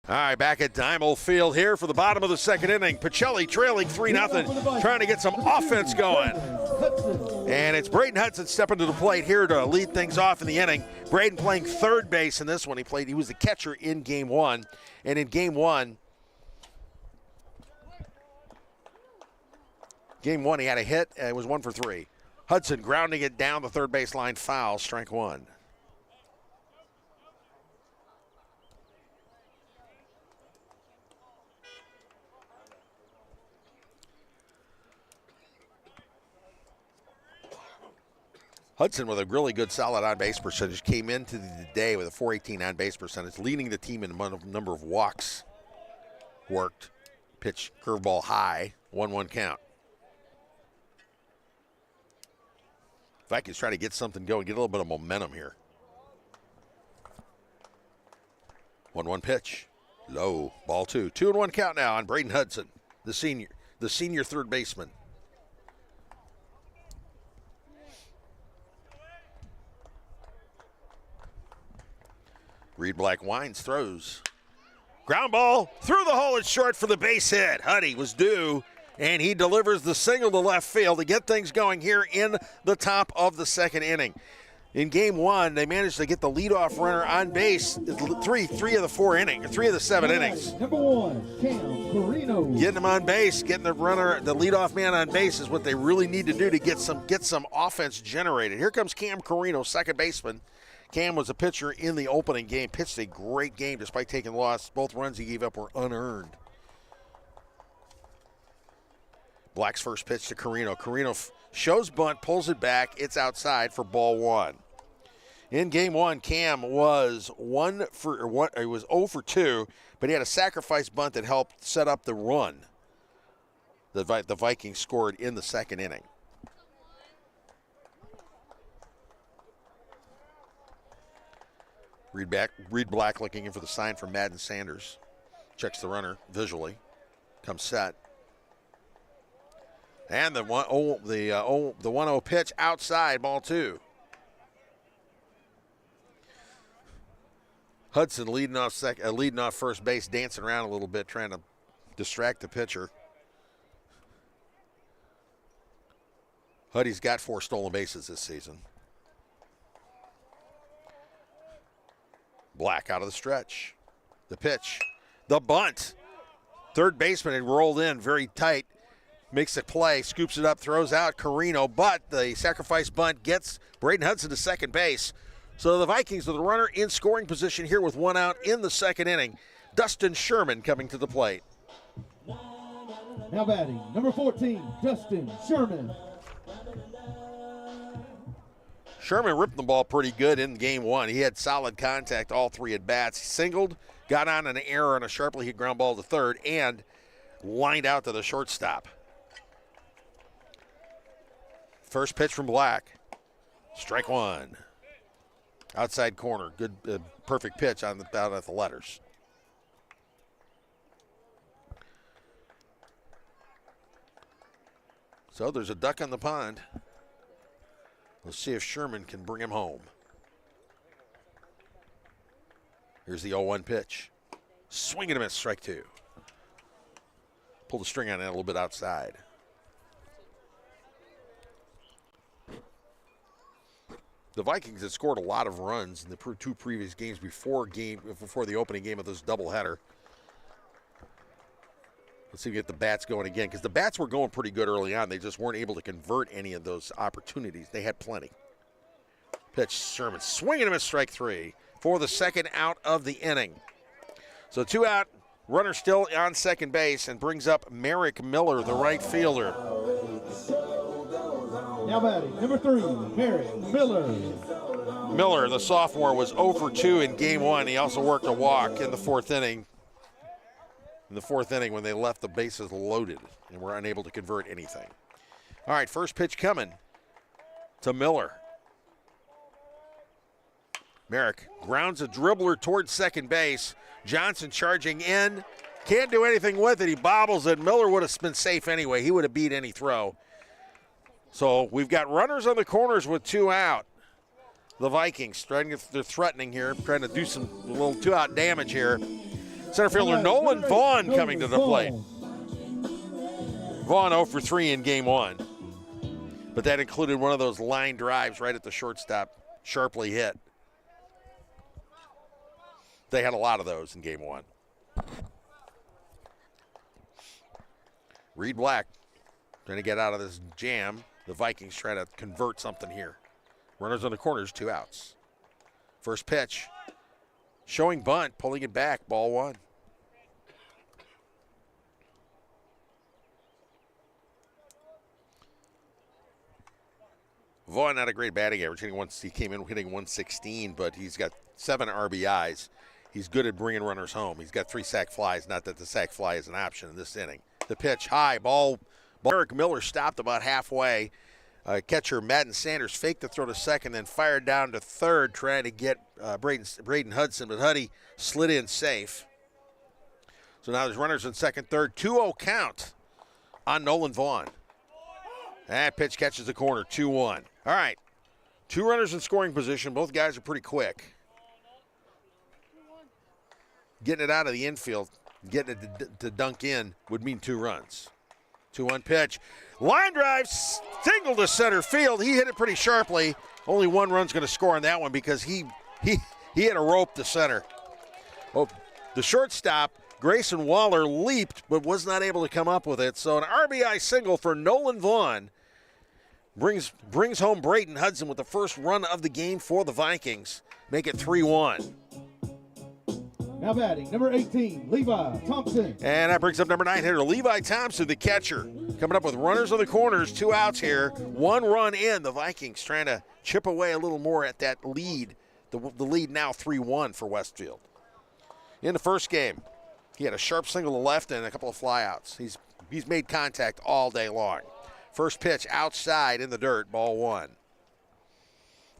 All right, back at Dimel Field here for the bottom of the second inning. Pachelli trailing 3-0, trying to get some offense going. And it's Braden Hudson stepping to the plate here to lead things off in the inning. Braden playing third base in this one. He was the catcher in game one. And in game one, he had a hit. It was 1 for 3. Hudson grounding it down the third baseline, foul, strike one. Hudson with a really good solid on-base percentage came into the day with a .418 on-base percentage, leading the team in a number of walks worked. Pitch curveball high, 1-1 count. Vikings trying to get something going, get a little bit of momentum here. 1-1 pitch, low, ball 2. 2-1 count now on Braden Hudson, the senior third baseman. Reed Black winds, throws. Ground ball through the hole and short for the base hit. Huddy was due, and he delivers the single to left field to get things going here in the top of the second inning. In game one, they managed to get the leadoff runner on base three of the 7 innings. Number 1, Cam Carino. Getting him on base, getting the leadoff man on base is what they really need to do to get some offense generated. Here comes Cam Carino, second baseman. Cam was a pitcher in the opening game, pitched a great game despite taking loss. Both runs he gave up were unearned. Black's first pitch to Carino. Carino shows bunt, pulls it back. It's outside for ball 1. In game one, Cam was 0 for 2, but he had a sacrifice bunt that helped set up the run. The Vikings scored in the second inning. Reed Black looking in for the sign from Madden Sanders. Checks the runner visually. Comes set. And the 1-0 pitch outside, ball 2. Hudson leading off first base, dancing around a little bit, trying to distract the pitcher. Huddy's got 4 stolen bases this season. Black out of the stretch. The pitch. The bunt. Third baseman had rolled in very tight. Makes a play, scoops it up, throws out Carino, but the sacrifice bunt gets Braden Hudson to second base. So the Vikings with the runner in scoring position here with 1 out in the second inning. Dustin Sherman coming to the plate. Now batting, number 14, Dustin Sherman. Sherman ripped the ball pretty good in game one. He had solid contact all three at bats. He singled, got on an error on a sharply hit ground ball to third, and lined out to the shortstop. First pitch from Black. Strike one. Outside corner. Good, perfect pitch on the out at the letters. So there's a duck on the pond. Let's see if Sherman can bring him home. Here's the 0-1 pitch. Swing and a miss, strike two. Pull the string on it a little bit outside. The Vikings had scored a lot of runs in the two previous games before the opening game of this doubleheader. Let's see if we get the bats going again, because the bats were going pretty good early on. They just weren't able to convert any of those opportunities. They had plenty. Pitch, Sherman, swing and a miss, strike three for the second out of the inning. So 2 out, runner still on second base, and brings up Merrick Miller, the right fielder. Now batting, number 3, Merrick Miller. Miller, the sophomore, was 0 for 2 in game one. He also worked a walk in the fourth inning. In the fourth inning when they left the bases loaded and were unable to convert anything. All right, first pitch coming to Miller. Merrick grounds a dribbler towards second base. Johnson charging in. Can't do anything with it. He bobbles it. Miller would have been safe anyway. He would have beat any throw. So we've got runners on the corners with 2 out. The Vikings they're threatening here, trying to do some little 2-out damage here. Center fielder Nolan Vaughn coming to the plate. Vaughn 0 for 3 in game one. But that included one of those line drives right at the shortstop, sharply hit. They had a lot of those in game one. Reed Black trying to get out of this jam. The Vikings try to convert something here. Runners on the corners, 2 outs. First pitch. Showing bunt, pulling it back, ball one. Vaughn not a great batting average. He came in hitting 116, but he's got 7 RBIs. He's good at bringing runners home. He's got 3 sac flies, not that the sac fly is an option in this inning. The pitch, high, ball. Eric Miller stopped about halfway. Catcher Madden Sanders faked the throw to second, then fired down to third, trying to get Braden Hudson, but Huddy slid in safe. So now there's runners in second, third, 2-0 count on Nolan Vaughn. That pitch catches the corner, 2-1. All right, 2 runners in scoring position. Both guys are pretty quick. Getting it out of the infield, getting it to dunk in would mean 2 runs. 2-1 pitch. Line drive, single to center field. He hit it pretty sharply. Only 1 run's going to score on that one because he hit a rope to center. Oh, the shortstop, Grayson Waller, leaped but was not able to come up with it. So an RBI single for Nolan Vaughn brings home Braden Hudson with the first run of the game for the Vikings. Make it 3-1. Now batting, number 18, Levi Thompson. And that brings up number 9 hitter, Levi Thompson, the catcher. Coming up with runners on the corners, 2 outs here. 1 run in. The Vikings trying to chip away a little more at that lead. The lead now 3-1 for Westfield. In the first game, he had a sharp single to left and a couple of flyouts. He's made contact all day long. First pitch outside in the dirt, ball 1.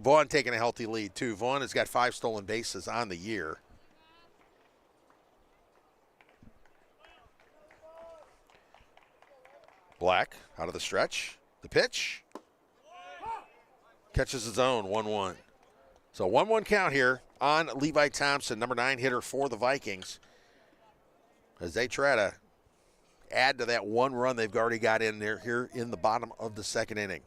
Vaughn taking a healthy lead, too. Vaughn has got 5 stolen bases on the year. Black out of the stretch. The pitch. Catches his own, 1-1. So 1-1 count here on Levi Thompson, number 9 hitter for the Vikings, as they try to add to that 1 run they've already got in there here in the bottom of the second inning.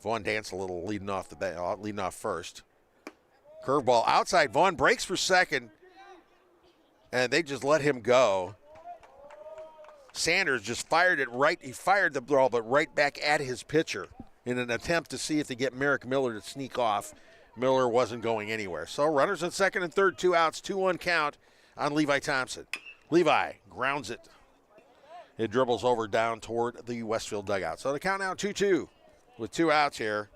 Vaughn danced a little leading off first. Curveball outside. Vaughn breaks for second, and they just let him go. Sanders just fired it right. He fired the ball, but right back at his pitcher in an attempt to see if they get Merrick Miller to sneak off. Miller wasn't going anywhere. So runners in second and third, 2 outs, 2-1 count on Levi Thompson. Levi grounds it. It dribbles over down toward the Westfield dugout. So the count now 2-2 with 2 outs here.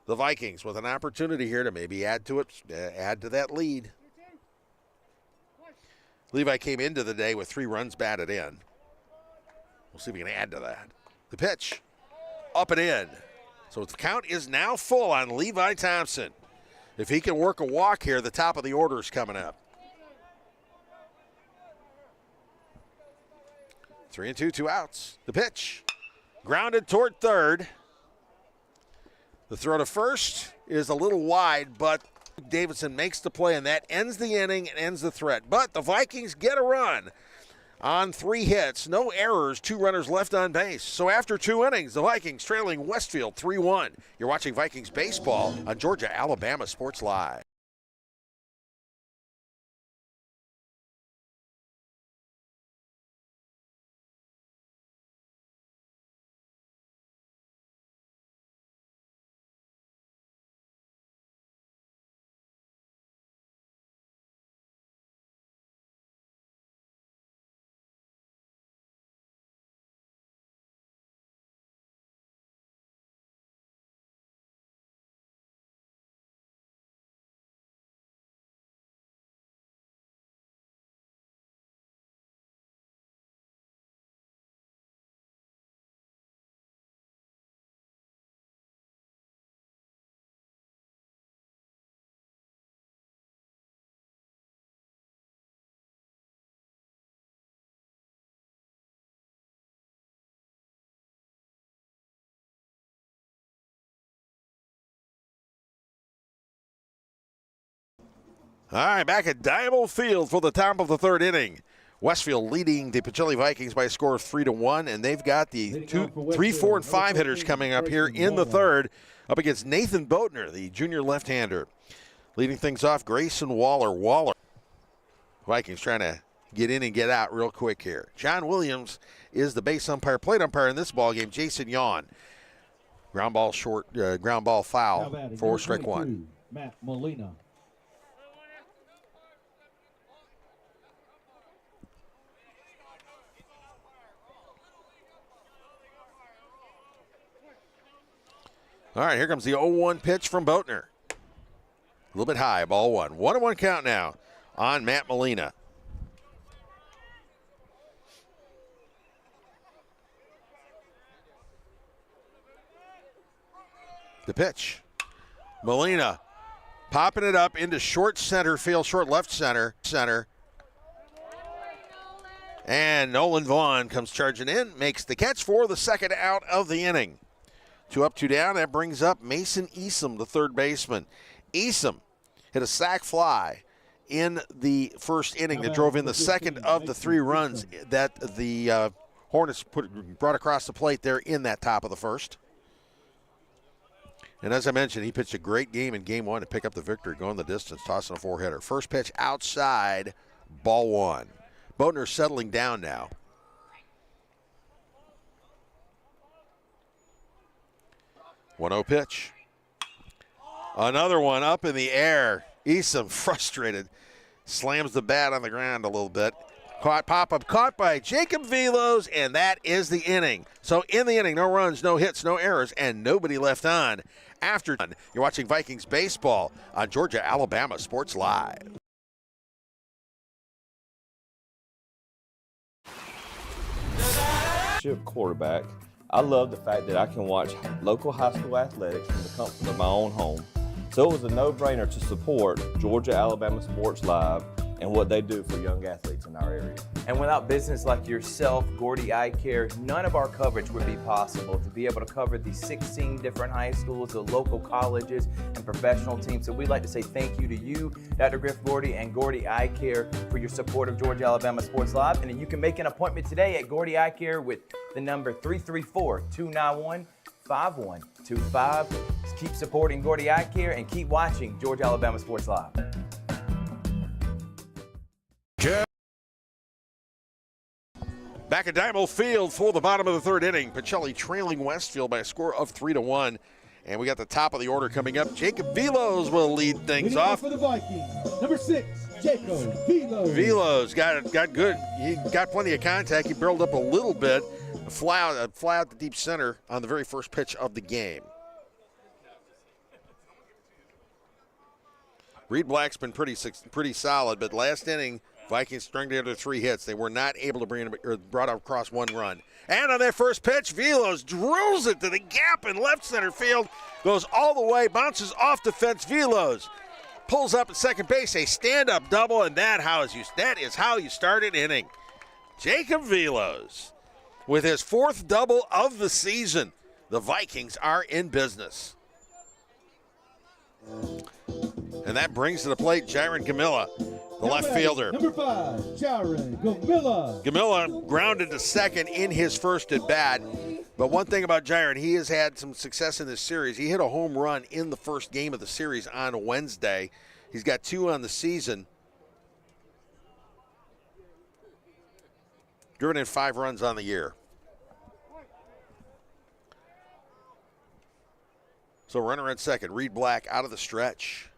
the Vikings with an opportunity here to maybe add to that lead. Levi came into the day with 3 runs batted in. We'll see if we can add to that. The pitch, up and in. So the count is now full on Levi Thompson. If he can work a walk here, the top of the order is coming up. 3-2, 2 outs. The pitch, grounded toward third. The throw to first is a little wide, but Davidson makes the play, and that ends the inning and ends the threat. But the Vikings get a run on 3 hits, no errors, 2 runners left on base. So after 2 innings, the Vikings trailing Westfield 3-1. You're watching Vikings baseball on Georgia Alabama Sports Live. All right, back at Diamond Field for the top of the 3rd inning. Westfield leading the Pachelli Vikings by a score of 3-1, and they've got the 3, 4, and 5 hitters coming up here in the 3rd, up against Nathan Boatner, the junior left-hander. Leading things off, Grayson Waller. Vikings trying to get in and get out real quick here. John Williams is the base umpire, plate umpire in this ball game. Jason Yawn. Ground ball short, ground ball foul for strike 1. Matt Molina. All right, here comes the 0-1 pitch from Boatner. A little bit high, ball 1. 1-1 count now on Matt Molina. The pitch. Molina popping it up into short center field, short left center. And Nolan Vaughn comes charging in, makes the catch for the 2nd out of the inning. 2 up, 2 down. That brings up Mason Easom, the 3rd baseman. Easom hit a sac fly in the 1st inning that drove in the 2nd of the 3 runs that the Hornets brought across the plate there in that top of the 1st. And as I mentioned, he pitched a great game in game 1 to pick up the victory, going the distance, tossing a 4-hitter. First pitch outside, ball 1. Boatner settling down now. 1-0 pitch. Another one up in the air. Easom, frustrated, slams the bat on the ground a little bit. Pop-up caught by Jacob Velos, and that is the inning. So in the inning, no runs, no hits, no errors, and nobody left on. After you're watching Vikings baseball on Georgia Alabama Sports Live. Quarterback. I love the fact that I can watch local high school athletics from the comfort of my own home. So it was a no-brainer to support Georgia Alabama Sports Live and what they do for young athletes in our area. And without business like yourself, Gordy Eye Care, none of our coverage would be possible. To be able to cover the 16 different high schools, the local colleges, and professional teams. So we'd like to say thank you to you, Dr. Griff Gordy and Gordy Eye Care, for your support of Georgia Alabama Sports Live. And then you can make an appointment today at Gordy Eye Care with the number 334-291-5125. Keep supporting Gordy Eye Care and keep watching Georgia Alabama Sports Live. Back at Diamond Field for the bottom of the 3rd inning. Pachelli trailing Westfield by a score of 3-1. And we got the top of the order coming up. Jacob Velos will lead things off. For the Vikings, number 6, Jacob Velos. Velos got good. He got plenty of contact. He barreled up a little bit. Fly out the deep center on the very first pitch of the game. Reed Black's been pretty solid, but last inning, Vikings strung together 3 hits. They were not able to bring it, or brought across 1 run. And on their first pitch, Velos drills it to the gap in left center field, goes all the way, bounces off the fence. Velos pulls up at second base, a stand-up double, and that is how you start an inning. Jacob Velos with his 4th double of the season. The Vikings are in business. And that brings to the plate Jaron Gamilla, the left fielder. Number 5, Jaron Gamilla. Gamilla grounded to second in his first at bat. But one thing about Jaron, he has had some success in this series. He hit a home run in the first game of the series on Wednesday. He's got 2 on the season. Driven in 5 runs on the year. So runner at second, Reed Black out of the stretch.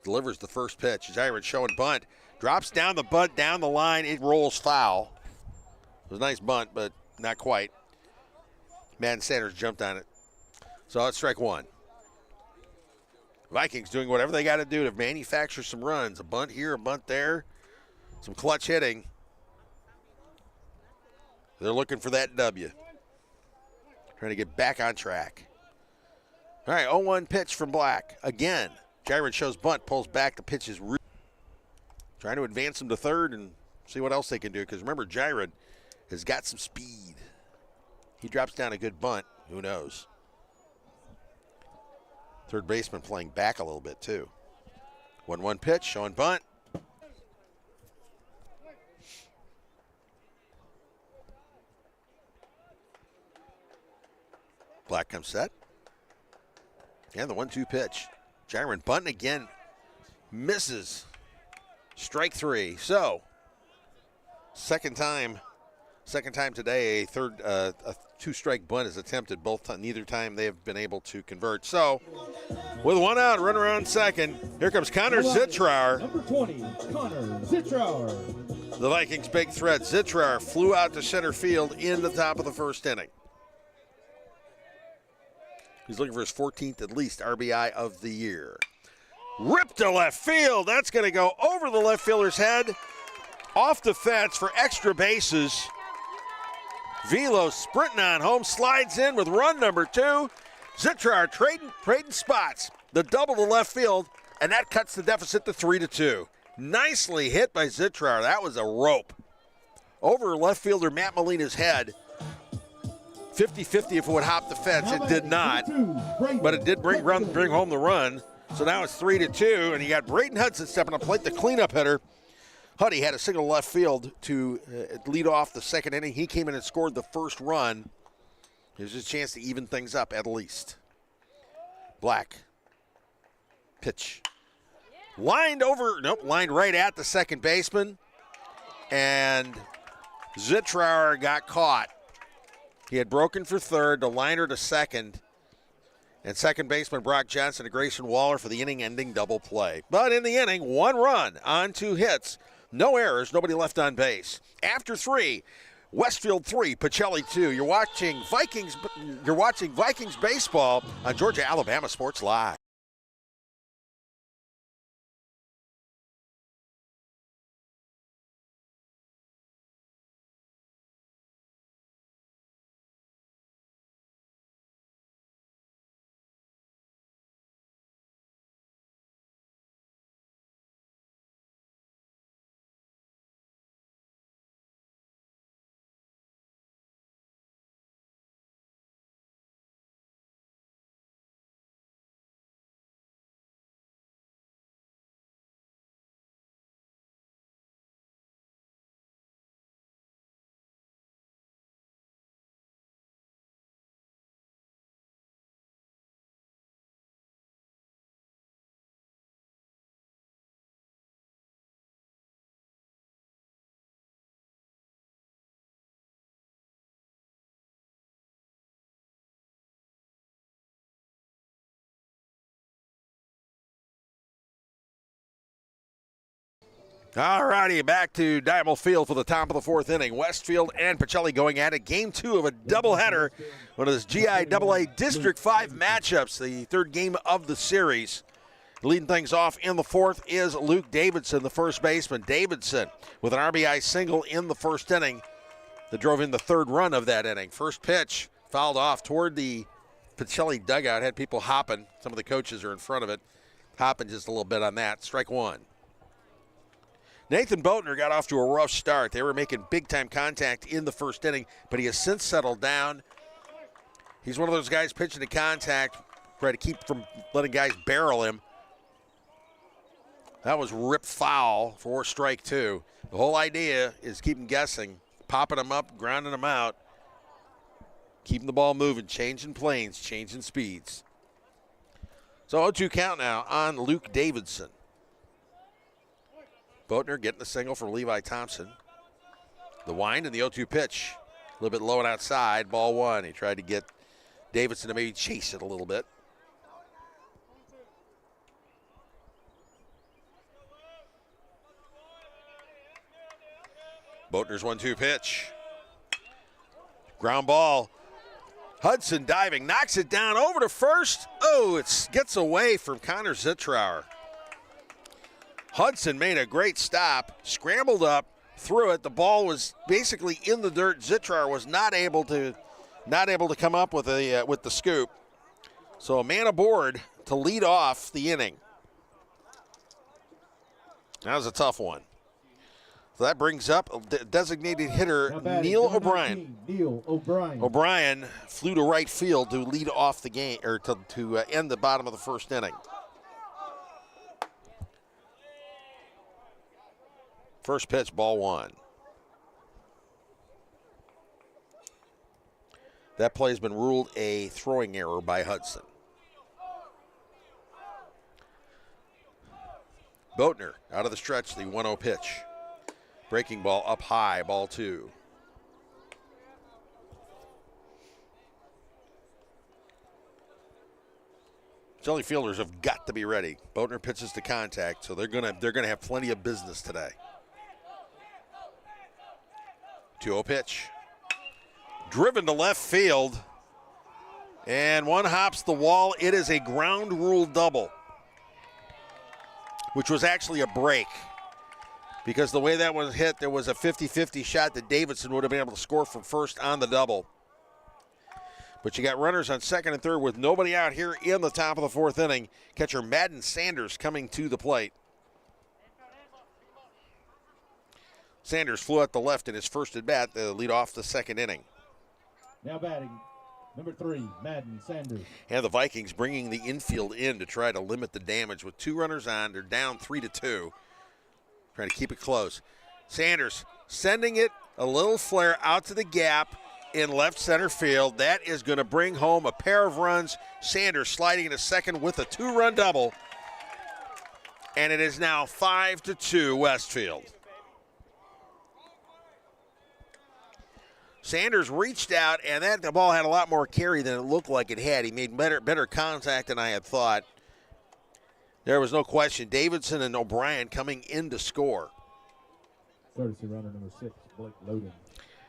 Delivers the first pitch. Jaron showing bunt. Drops down the bunt, down the line. It rolls foul. It was a nice bunt, but not quite. Madden Sanders jumped on it. So it's strike 1. Vikings doing whatever they got to do to manufacture some runs. A bunt here, a bunt there. Some clutch hitting. They're looking for that W. Trying to get back on track. All right, 0-1 pitch from Black. Again, Jaron shows bunt, pulls back. The pitch is trying to advance him to third and see what else they can do. Because remember, Jaron has got some speed. He drops down a good bunt. Who knows? Third baseman playing back a little bit, too. 1-1 pitch, showing bunt. Black comes set. And the 1-2 pitch. Jaron bunting again. Misses. Strike 3. So, second time today, a 2-strike bunt is attempted. Neither time they have been able to convert. So, with 1 out, runner on second. Here comes Connor Zitrar. Number 20, Connor Zitrar. The Vikings' big threat. Zitrar flew out to center field in the top of the first inning. He's looking for his 14th at least RBI of the year. Ripped to left field. That's going to go over the left fielder's head. Off the fence for extra bases. Velos sprinting on home. Slides in with run number 2. Zitrar trading spots. The double to left field. And that cuts the deficit to 3-2. Nicely hit by Zitrar. That was a rope. Over left fielder Matt Molina's head. 50-50 if it would hop the fence. It did not, but it did bring home the run. So now it's 3-2, and you got Braden Hudson stepping up plate, the cleanup hitter. Huddy had a single left field to lead off the second inning. He came in and scored the first run. There's a chance to even things up at least. Black. Pitch. Lined right at the second baseman. And Zitrar got caught. He had broken for third, the liner to second, and second baseman Brock Johnson to Grayson Waller for the inning-ending double play. But in the inning, 1 run on 2 hits, no errors, nobody left on base. After 3, Westfield 3, Pachelli 2. You're watching Vikings baseball on Georgia Alabama Sports Live. All righty, back to Diamond Field for the top of the 4th inning. Westfield and Pachelli going at it. Game 2 of a doubleheader. One of those GIAA District 5 matchups, the 3rd game of the series. Leading things off in the fourth is Luke Davidson, the first baseman. Davidson with an RBI single in the first inning that drove in the third run of that inning. First pitch fouled off toward the Pachelli dugout, had people hopping. Some of the coaches are in front of it, hopping just a little bit on that. Strike one. Nathan Boatner got off to a rough start. They were making big-time contact in the first inning, but he has since settled down. He's one of those guys pitching to contact, try to keep from letting guys barrel him. That was rip foul for strike two. The whole idea is keep him guessing, popping him up, grounding him out, keeping the ball moving, changing planes, changing speeds. So 0-2 count now on Luke Davidson. Boatner getting the single for Levi Thompson. The wind and the 0-2 pitch. A little bit low and outside, ball one. He tried to get Davidson to maybe chase it a little bit. Boatner's 1-2 pitch. Ground ball. Hudson diving, knocks it down over to first. Oh, it gets away from Connor Zitrar. Hudson made a great stop, scrambled up, threw it. The ball was basically in the dirt. Zitrar was not able to come up with the scoop. So a man aboard to lead off the inning. That was a tough one. So that brings up designated hitter Neil O'Brien. O'Brien flew to right field to lead off the game, or to end the bottom of the first inning. First pitch, ball one. That play has been ruled a throwing error by Hudson. Boatner out of the stretch, the 1-0 pitch. Breaking ball up high, ball two. Pachelli fielders have got to be ready. Boatner pitches to contact, so they're gonna have plenty of business today. 2-0 pitch. Driven to left field, and one hops the wall. It is a ground rule double, which was actually a break. Because the way that was hit, there was a 50-50 shot that Davidson would have been able to score from first on the double. But you got runners on second and third with nobody out here in the top of the fourth inning. Catcher Madden Sanders coming to the plate. Sanders flew out the left in his first at bat to lead off the second inning. Now batting, number 3, Madden Sanders. And the Vikings bringing the infield in to try to limit the damage with 2 runners on. They're down 3-2. Trying to keep it close. Sanders sending it a little flare out to the gap in left center field. That is going to bring home a pair of runs. Sanders sliding into second with a 2-run double. And it is now 5-2 Westfield. Sanders reached out, and the ball had a lot more carry than it looked like it had. He made better contact than I had thought. There was no question. Davidson and O'Brien coming in to score. Courtesy runner number 6, Blake Loden.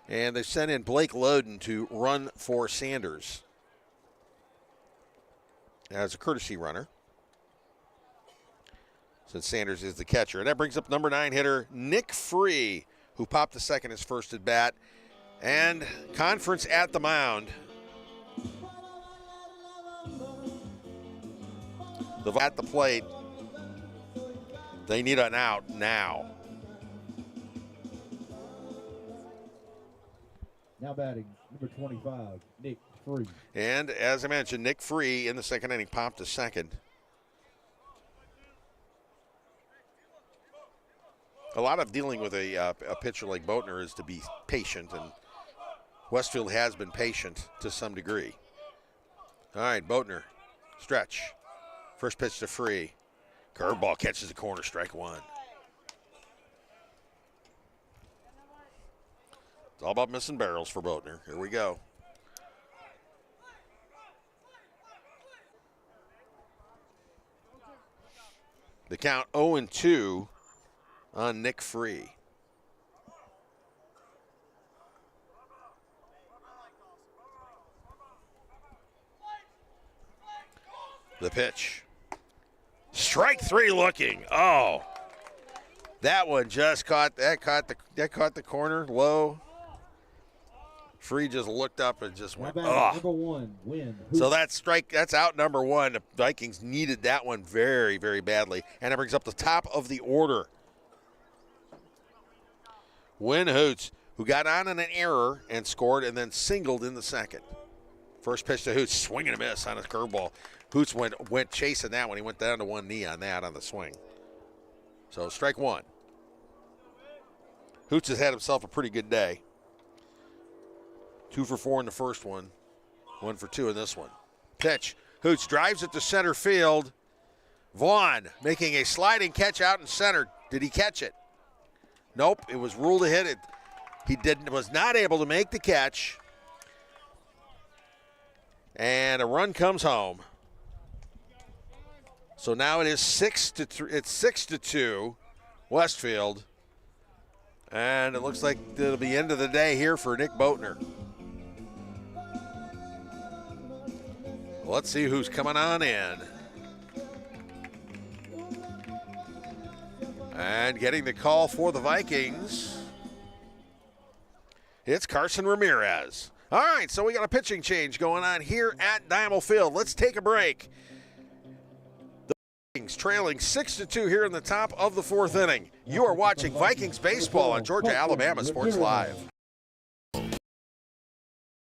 And they sent in Blake Loden to run for Sanders as a courtesy runner, since Sanders is the catcher. And that brings up number 9 hitter Nick Free, who popped the second his first at bat. And conference at the mound. At the plate, they need an out now. Now batting, number 25, Nick Free. And as I mentioned, Nick Free in the second inning popped to second. A lot of dealing with a pitcher like Boatner is to be patient, and Westfield has been patient to some degree. All right, Boatner, stretch. First pitch to Free. Curveball catches the corner, strike one. It's all about missing barrels for Boatner. Here we go. The count 0-2 on Nick Free. The pitch. Strike three looking. Oh. That one just caught the corner low. Free just looked up and just went, Number one, win. So that's out number one. The Vikings needed that one very, very badly. And it brings up the top of the order. Win Hoots, who got on an error and scored and then singled in the second. First pitch to Hoots, swing and a miss on a curveball. Hoots went chasing that one. He went down to one knee on that on the swing. So strike one. Hoots has had himself a pretty good day. 2 for 4 in the first one. 1 for 2 in this one. Pitch. Hoots drives it to center field. Vaughn making a sliding catch out in center. Did he catch it? Nope. It was ruled a hit. He was not able to make the catch. And a run comes home. So now it is 6-3. It's 6-2, Westfield, and it looks like it'll be end of the day here for Nick Boatner. Let's see who's coming on in. And getting the call for the Vikings, it's Carson Ramirez. All right, so we got a pitching change going on here at Diamond Field. Let's take a break. The Vikings trailing 6-2 here in the top of the fourth inning. You are watching Vikings baseball on Georgia Alabama Sports Live.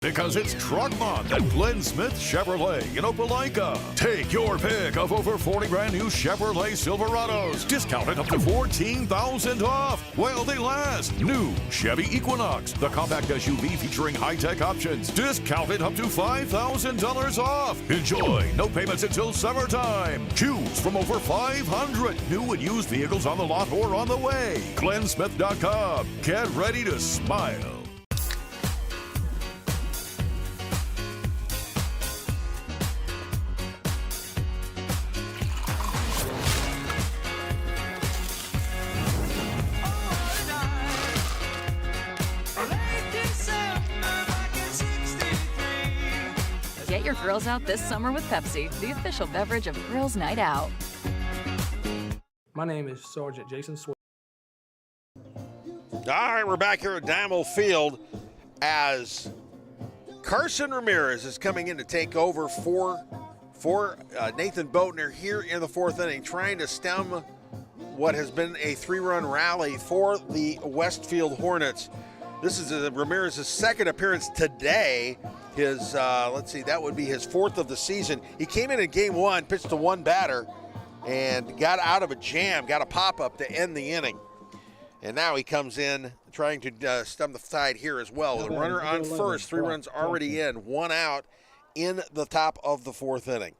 Because it's Truck Month at Glenn Smith Chevrolet in Opelika. Take your pick of over 40 brand new Chevrolet Silverados. Discounted up to $14,000 off while they last. New Chevy Equinox, the compact SUV featuring high-tech options. Discounted up to $5,000 off. Enjoy. No payments until summertime. Choose from over 500 new and used vehicles on the lot or on the way. GlennSmith.com. Get ready to smile. Get your grills out this summer with Pepsi, the official beverage of Grills Night Out. My name is Sergeant Jason Swales. All right, we're back here at Diamond Field as Carson Ramirez is coming in to take over for Nathan Boatner here in the fourth inning, trying to stem what has been a 3-run rally for the Westfield Hornets. This is Ramirez's second appearance today. His, that would be his 4th of the season. He came in game 1, pitched to one batter, and got out of a jam, got a pop-up to end the inning. And now he comes in trying to stem the tide here as well. The runner on first, 3 runs already in, 1 out in the top of the 4th inning.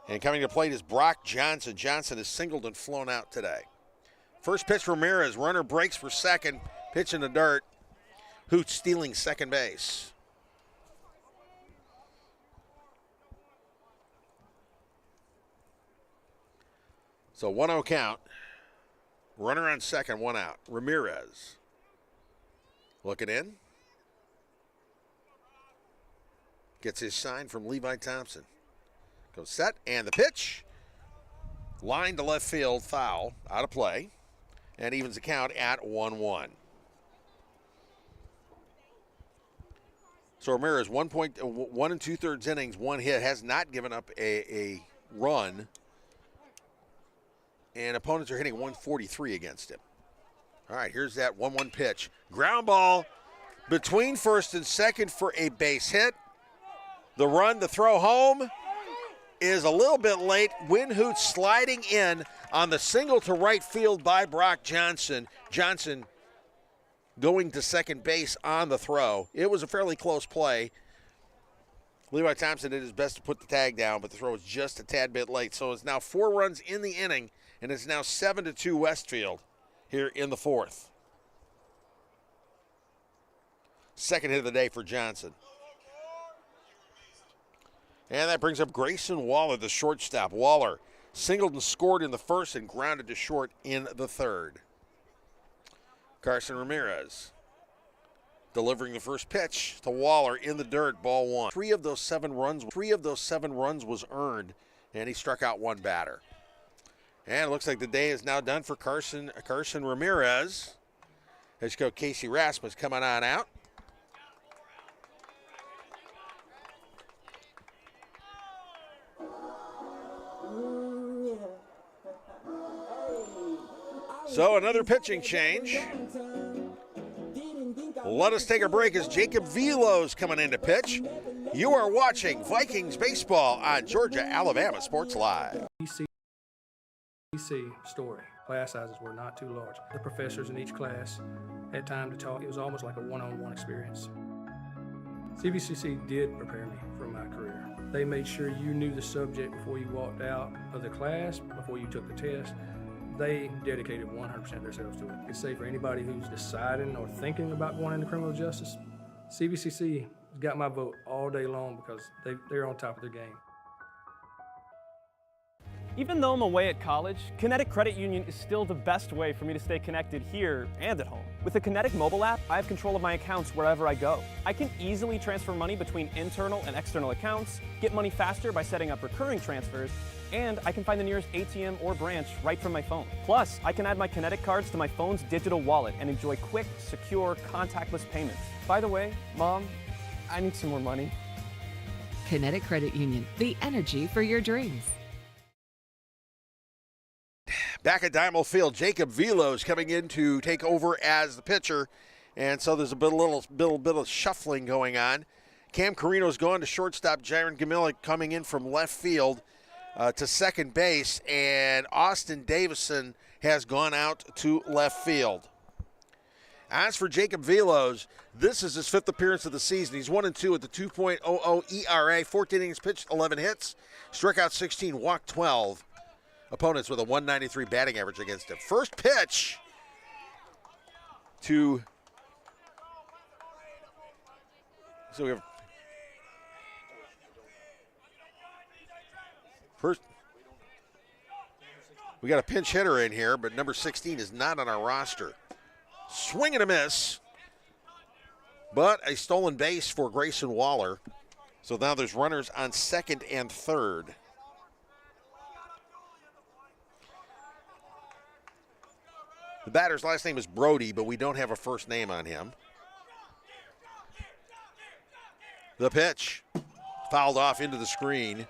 And coming to plate is Brock Johnson. Johnson is singled and flown out today. First pitch, Ramirez. Runner breaks for second. Pitch in the dirt. Hoots stealing second base. So 1-0 count. Runner on second, 1 out. Ramirez looking in. Gets his sign from Levi Thompson. Goes set, and the pitch. Line to left field, foul, out of play. And evens the count at 1-1. So Ramirez, 1 2/3 innings, 1 hit, has not given up a run. And opponents are hitting 143 against him. All right, here's that 1-1 pitch. Ground ball between first and second for a base hit. The throw home is a little bit late. Winhoot sliding in on the single to right field by Brock Johnson. Johnson going to second base on the throw. It was a fairly close play. Levi Thompson did his best to put the tag down, but the throw was just a tad bit late. So it's now 4 runs in the inning, and it's now 7-2 Westfield here in the 4th. Second hit of the day for Johnson. And that brings up Grayson Waller, the shortstop. Waller singled and scored in the first and grounded to short in the third. Carson Ramirez delivering the first pitch to Waller in the dirt, ball 1. 3 of those 7 runs was earned and he struck out one batter. And it looks like the day is now done for Carson Ramirez. Head coach Casey Rasmus coming on out. So another pitching change. Let us take a break as Jacob Velo's coming in to pitch. You are watching Vikings baseball on Georgia-Alabama Sports Live. CVC story. Class sizes were not too large. The professors in each class had time to talk. It was almost like a one-on-one experience. CVCC did prepare me for my career. They made sure you knew the subject before you walked out of the class, before you took the test. They dedicated 100% of themselves to it. I can say for anybody who's deciding or thinking about going into criminal justice, CVCC got my vote all day long because they're on top of their game. Even though I'm away at college, Kinetic Credit Union is still the best way for me to stay connected here and at home. With the Kinetic mobile app, I have control of my accounts wherever I go. I can easily transfer money between internal and external accounts, get money faster by setting up recurring transfers, and I can find the nearest ATM or branch right from my phone. Plus, I can add my Kinetic cards to my phone's digital wallet and enjoy quick, secure, contactless payments. By the way, Mom, I need some more money. Kinetic Credit Union, the energy for your dreams. Back at Diamond Field, Jacob Velo's coming in to take over as the pitcher, and so there's a little bit of shuffling going on. Cam Carino's gone to shortstop. Jaron Gamilik coming in from left field to second base, and Austin Davison has gone out to left field. As for Jacob Velo's, this is his fifth appearance of the season. He's 1-2 at the 2.00 ERA, 14 innings pitched, 11 hits, struck out 16, walked 12. Opponents with a 193 batting average against him. First pitch to, so we have first, we got a pinch hitter in here, but number 16 is not on our roster. Swing and a miss, but a stolen base for Grayson Waller. So now there's runners on second and third. The batter's last name is Brody, but we don't have a first name on him. The pitch fouled off into the screen.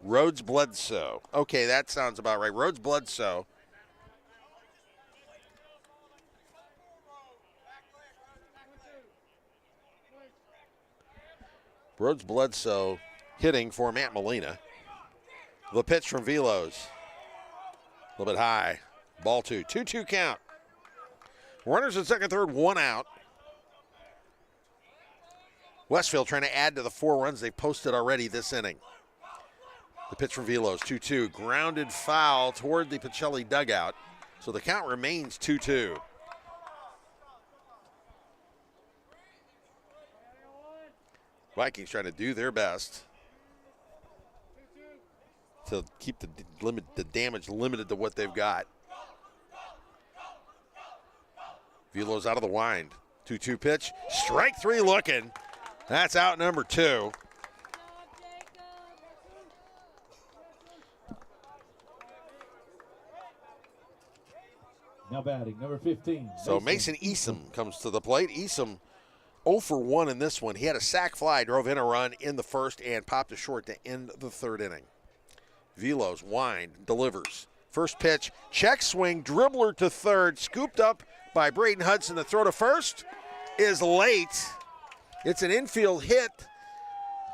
Rhodes Bledsoe. Okay, that sounds about right. Rhodes Bledsoe. Rhodes Bledsoe hitting for Matt Molina. The pitch from Velo's. A little bit high. Ball two. 2-2 count. Runners in second, third, one out. Westfield trying to add to the 4 runs they've posted already this inning. The pitch from Velo's 2-2. Grounded foul toward the Pachelli dugout. So the count remains 2-2. Vikings trying to do their best to keep the damage limited to what they've got. Velo's out of the wind. 2-2 pitch. Strike three looking. That's out number 2. Now batting, number 15. So Mason Easom comes to the plate. Easom 0 for 1 in this one. He had a sac fly, drove in a run in the first, and popped a short to end the third inning. Velo's wind, delivers. First pitch, check swing, dribbler to third, scooped up by Braden Hudson. The throw to first is late. It's an infield hit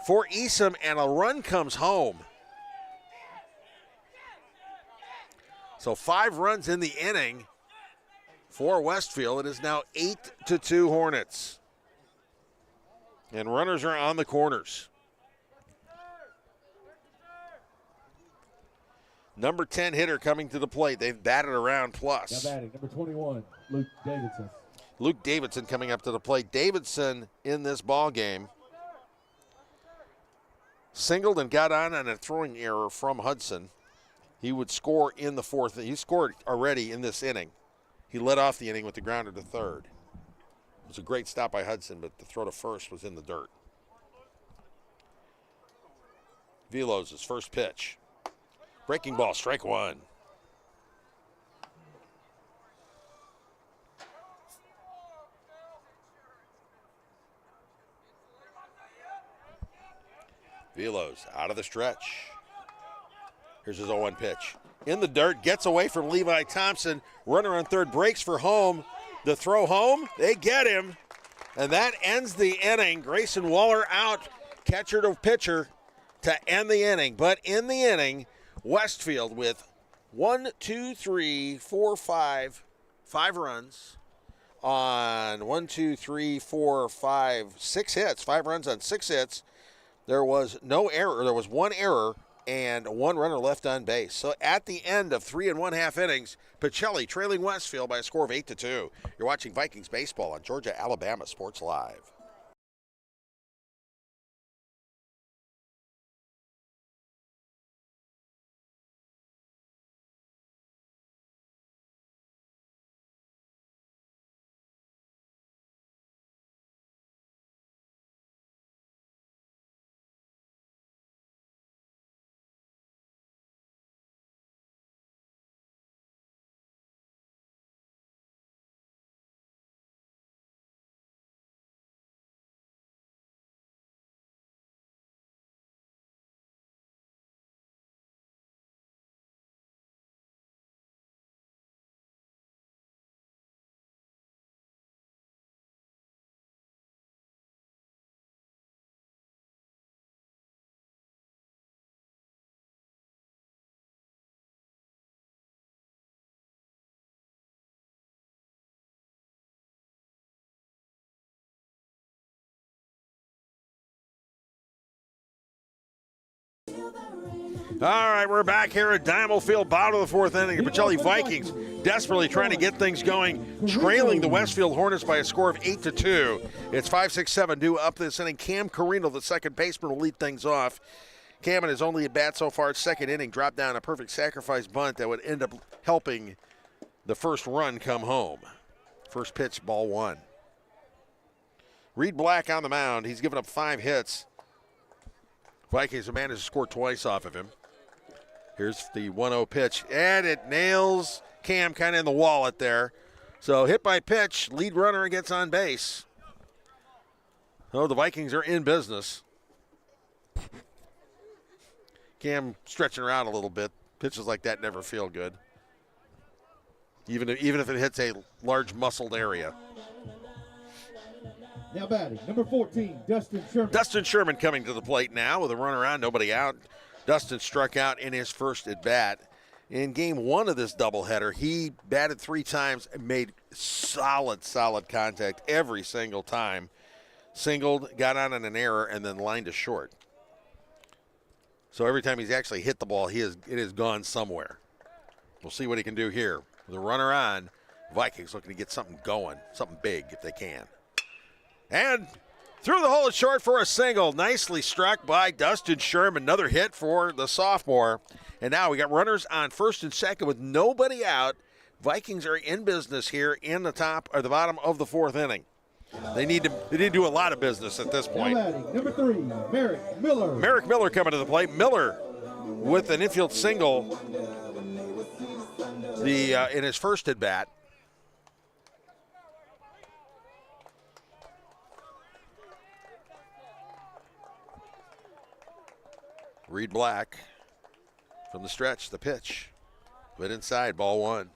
for Easom, and a run comes home. So 5 runs in the inning for Westfield. It is now 8-2 Hornets. And runners are on the corners. Number 10 hitter coming to the plate. They've batted around plus. Now batting, number 21, Luke Davidson. Luke Davidson coming up to the plate. Davidson in this ball game singled and got on a throwing error from Hudson. He would score in the 4th. He scored already in this inning. He led off the inning with the grounder to third. It was a great stop by Hudson, but the throw to first was in the dirt. Velos, his first pitch. Breaking ball, strike one. Velos out of the stretch. Here's his 0-1 pitch. In the dirt, gets away from Levi Thompson. Runner on third, breaks for home. The throw home, they get him. And that ends the inning. Grayson Waller out, catcher to pitcher to end the inning. But in the inning, Westfield with 5 runs on 6 hits. 5 runs on 6 hits. There was no error. There was 1 error and 1 runner left on base. So at the end of 3 1/2 innings, Pachelli trailing Westfield by a score of 8-2. You're watching Vikings baseball on Georgia Alabama Sports Live. All right, we're back here at Diamond Field, bottom of the 4th inning. The Pacelli Vikings desperately trying to get things going, trailing the Westfield Hornets by a score of 8-2. It's 5-6-7 due up this inning. Cam Carino, the second baseman, will lead things off. Cam in his only at bat so far, second inning, dropped down a perfect sacrifice bunt that would end up helping the first run come home. First pitch, ball 1. Reed Black on the mound. He's given up 5 hits. Vikings have managed to score twice off of him. Here's the 1-0 pitch, and it nails Cam kind of in the wallet there. So hit by pitch, lead runner gets on base. Oh, the Vikings are in business. Cam stretching around a little bit. Pitches like that never feel good, even if it hits a large muscled area. Now batting, number 14, Dustin Sherman. Dustin Sherman coming to the plate now with a runner on, nobody out. Dustin struck out in his first at bat. In game 1 of this doubleheader, he batted 3 times and made solid contact every single time. Singled, got on an error, and then lined to short. So every time he's actually hit the ball, it has gone somewhere. We'll see what he can do here. With a runner on, Vikings looking to get something going, something big if they can. And through the hole at short for a single. Nicely struck by Dustin Sherman. Another hit for the sophomore. And now we got runners on first and second with nobody out. Vikings are in business here in the top or the bottom of the 4th inning. They need to do a lot of business at this point. Now batting, number 3, Merrick Miller. Merrick Miller coming to the plate. Miller with an infield single in his first at bat. Reed Black from the stretch, the pitch. But inside, ball 1.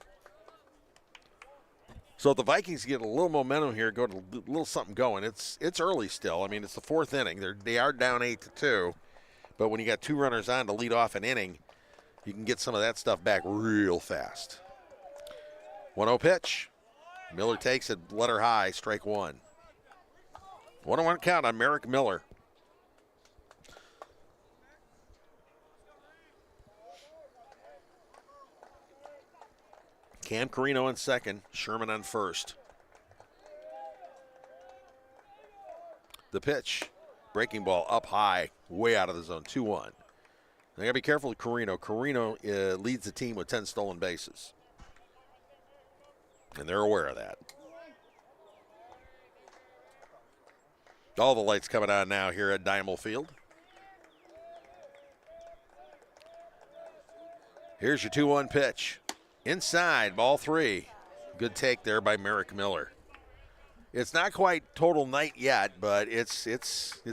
So if the Vikings get a little momentum here, go to a little something going. It's early still. I mean, it's the 4th inning. They are down 8-2. But when you got 2 runners on to lead off an inning, you can get some of that stuff back real fast. 1-0 pitch. Miller takes it, letter high, strike 1. 1-1 count on Merrick Miller. Cam Carino on second, Sherman on first. The pitch, breaking ball up high, way out of the zone, 2-1. They got to be careful with Carino. Carino leads the team with 10 stolen bases. And they're aware of that. All the lights coming on now here at Diamond Field. Here's your 2-1 pitch. Inside, ball 3. Good take there by Merrick Miller. It's not quite total night yet, but it's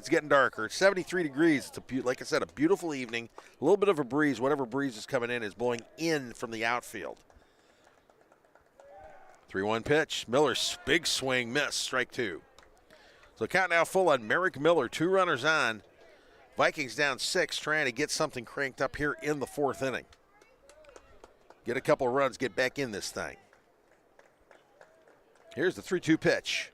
getting darker. It's 73 degrees. It's like I said, a beautiful evening. A little bit of a breeze. Whatever breeze is coming in is blowing in from the outfield. 3-1 pitch. Miller's big swing, miss, strike 2. So count now full on Merrick Miller. 2 runners on. Vikings down 6, trying to get something cranked up here in the 4th inning. Get a couple of runs, get back in this thing. Here's the 3-2 pitch.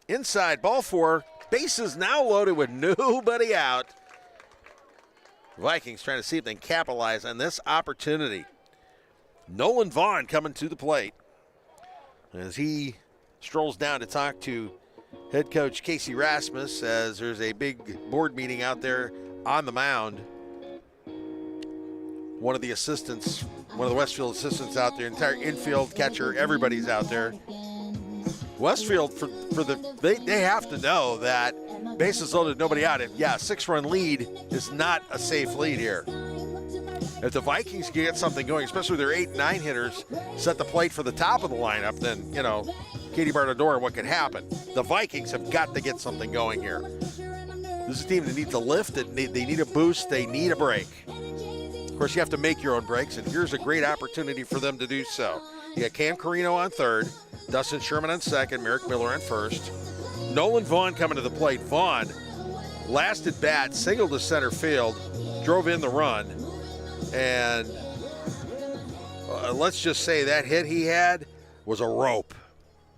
Inside, ball 4. Bases now loaded with nobody out. Vikings trying to see if they can capitalize on this opportunity. Nolan Vaughn coming to the plate as he strolls down to talk to head coach Casey Rasmus as there's a big board meeting out there on the mound. One of the assistants, one of the Westfield assistants out there, entire infield catcher, everybody's out there. Westfield, they have to know that bases loaded, nobody out. Yeah, 6-run lead is not a safe lead here. If the Vikings can get something going, especially with their 8-9 hitters, set the plate for the top of the lineup, then, Katie Bartadora, what could happen? The Vikings have got to get something going here. This is a team that needs a lift, they need a boost, they need a break. Of course, you have to make your own breaks, and here's a great opportunity for them to do so. You got Cam Carino on third, Dustin Sherman on second, Merrick Miller on first. Nolan Vaughn coming to the plate. Vaughn, last at bat, singled to center field, drove in the run, and let's just say that hit he had was a rope.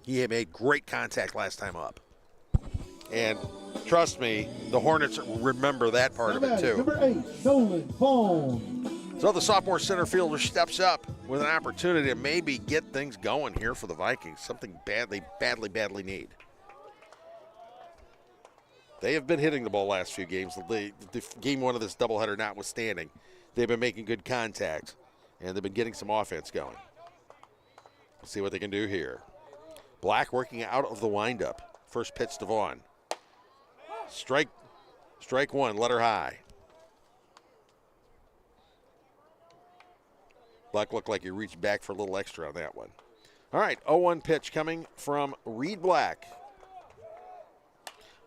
He had made great contact last time up. And trust me, the Hornets remember that part of it too. Number 8, Nolan Vaughn. So the sophomore center fielder steps up with an opportunity to maybe get things going here for the Vikings. Something badly need. They have been hitting the ball last few games. The game 1 of this doubleheader notwithstanding, they've been making good contact, and they've been getting some offense going. Let's see what they can do here. Black working out of the windup. First pitch to Vaughn. Strike 1, let her high. Black looked like he reached back for a little extra on that one. All right, 0-1 pitch coming from Reed Black.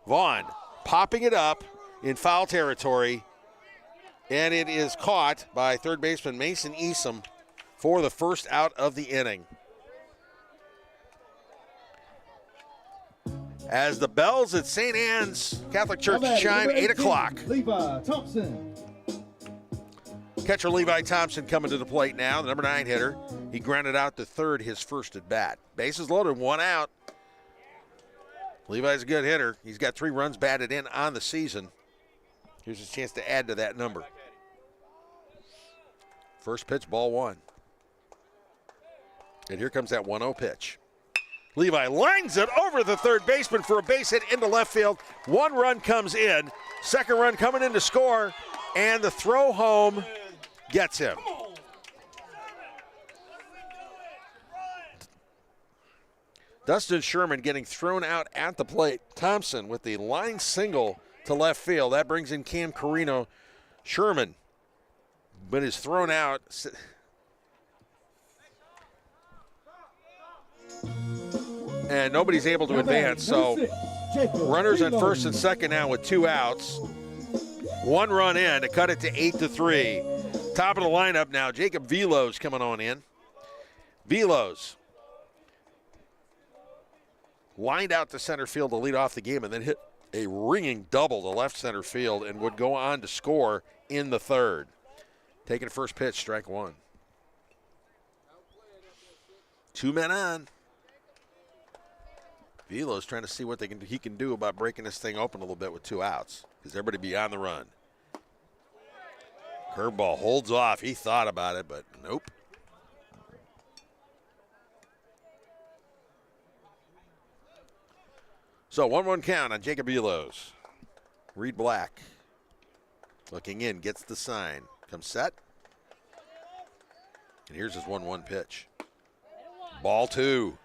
Vaughn popping it up in foul territory, and it is caught by third baseman Mason Easom for the first out of the inning. As the bells at St. Anne's Catholic Church chime 8 o'clock. Levi Thompson. Catcher Levi Thompson coming to the plate now, the number 9 hitter. He grounded out to third, his first at bat. Bases loaded, 1 out. Levi's a good hitter. He's got 3 runs batted in on the season. Here's his chance to add to that number. First pitch, ball 1. And here comes that 1-0 pitch. Levi lines it over the third baseman for a base hit into left field. 1 run comes in. Second run coming in to score. And the throw home gets him. Dustin Sherman getting thrown out at the plate. Thompson with the line single to left field. That brings in Cam Carino. Sherman, but is thrown out. And nobody's able to advance, so runners at first and second now with 2 outs. 1 run in to cut it to 8-3. Top of the lineup now, Jacob Velos coming on in. Velos lined out to center field to lead off the game and then hit a ringing double to left center field and would go on to score in the third. Taking first pitch, strike 1. 2 men on. Velos trying to see what he can do about breaking this thing open a little bit with 2 outs because everybody be on the run. Curveball holds off. He thought about it, but nope. So 1-1 count on Jacob Velos. Reed Black looking in, gets the sign. Comes set. And here's his 1-1 pitch. Ball 2.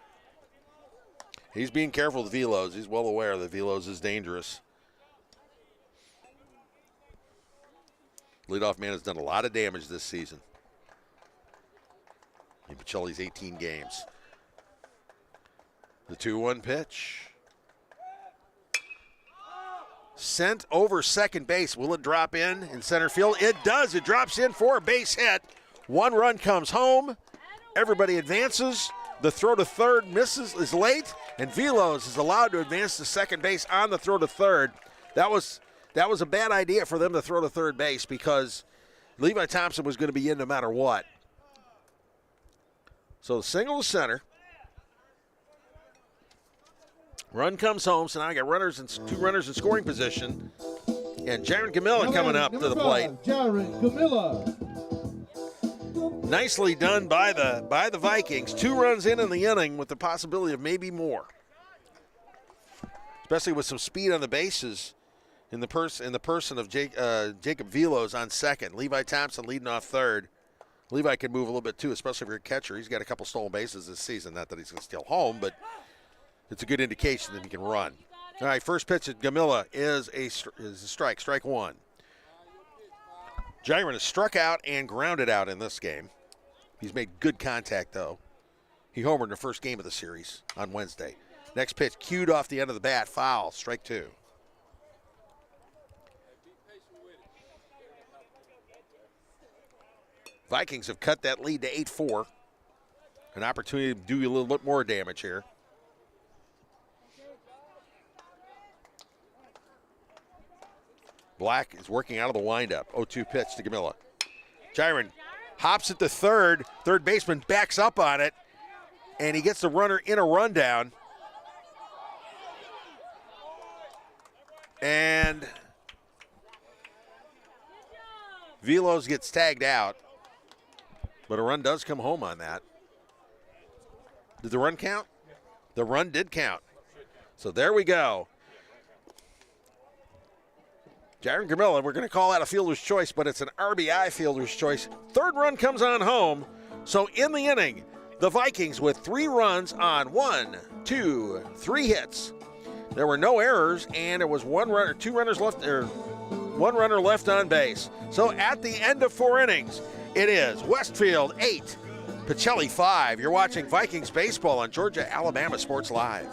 He's being careful with Velos. He's well aware that Velos is dangerous. Leadoff man has done a lot of damage this season. in Pachelli's 18 games. The 2-1 pitch. Sent over second base. Will it drop in center field? It does. It drops in for a base hit. 1 run comes home. Everybody advances. The throw to third is late, and Velos is allowed to advance to second base on the throw to third. That was a bad idea for them to throw to third base because Levi Thompson was going to be in no matter what. So the single to center. Run comes home, so now I got 2 runners in scoring position. And Jaron Camilla coming up to the plate. Jaron Camilla. Nicely done by the Vikings. 2 runs in the inning with the possibility of maybe more. Especially with some speed on the bases in the person of Jacob Velos on second. Levi Thompson leading off third. Levi can move a little bit too, especially if you're a catcher. He's got a couple stolen bases this season. Not that he's going to steal home, but it's a good indication that he can run. All right, first pitch at Gamilla is a strike. Strike 1. Jaron has struck out and grounded out in this game. He's made good contact, though. He homered in the first game of the series on Wednesday. Next pitch, cued off the end of the bat. Foul. Strike 2. Vikings have cut that lead to 8-4. An opportunity to do a little bit more damage here. Black is working out of the windup. 0-2 pitch to Gamilla. Jaron hops at the third. Third baseman backs up on it, and he gets the runner in a rundown. And Velos gets tagged out, but a run does come home on that. Did the run count? The run did count. So there we go. Jaron Gamilla, we're going to call that a fielder's choice, but it's an RBI fielder's choice. Third run comes on home. So in the inning, the Vikings with 3 runs on 1, 2, 3 hits. There were no errors, and there was 1 runner left on base. So at the end of 4 innings, it is Westfield 8, Pachelli 5. You're watching Vikings baseball on Georgia-Alabama Sports Live.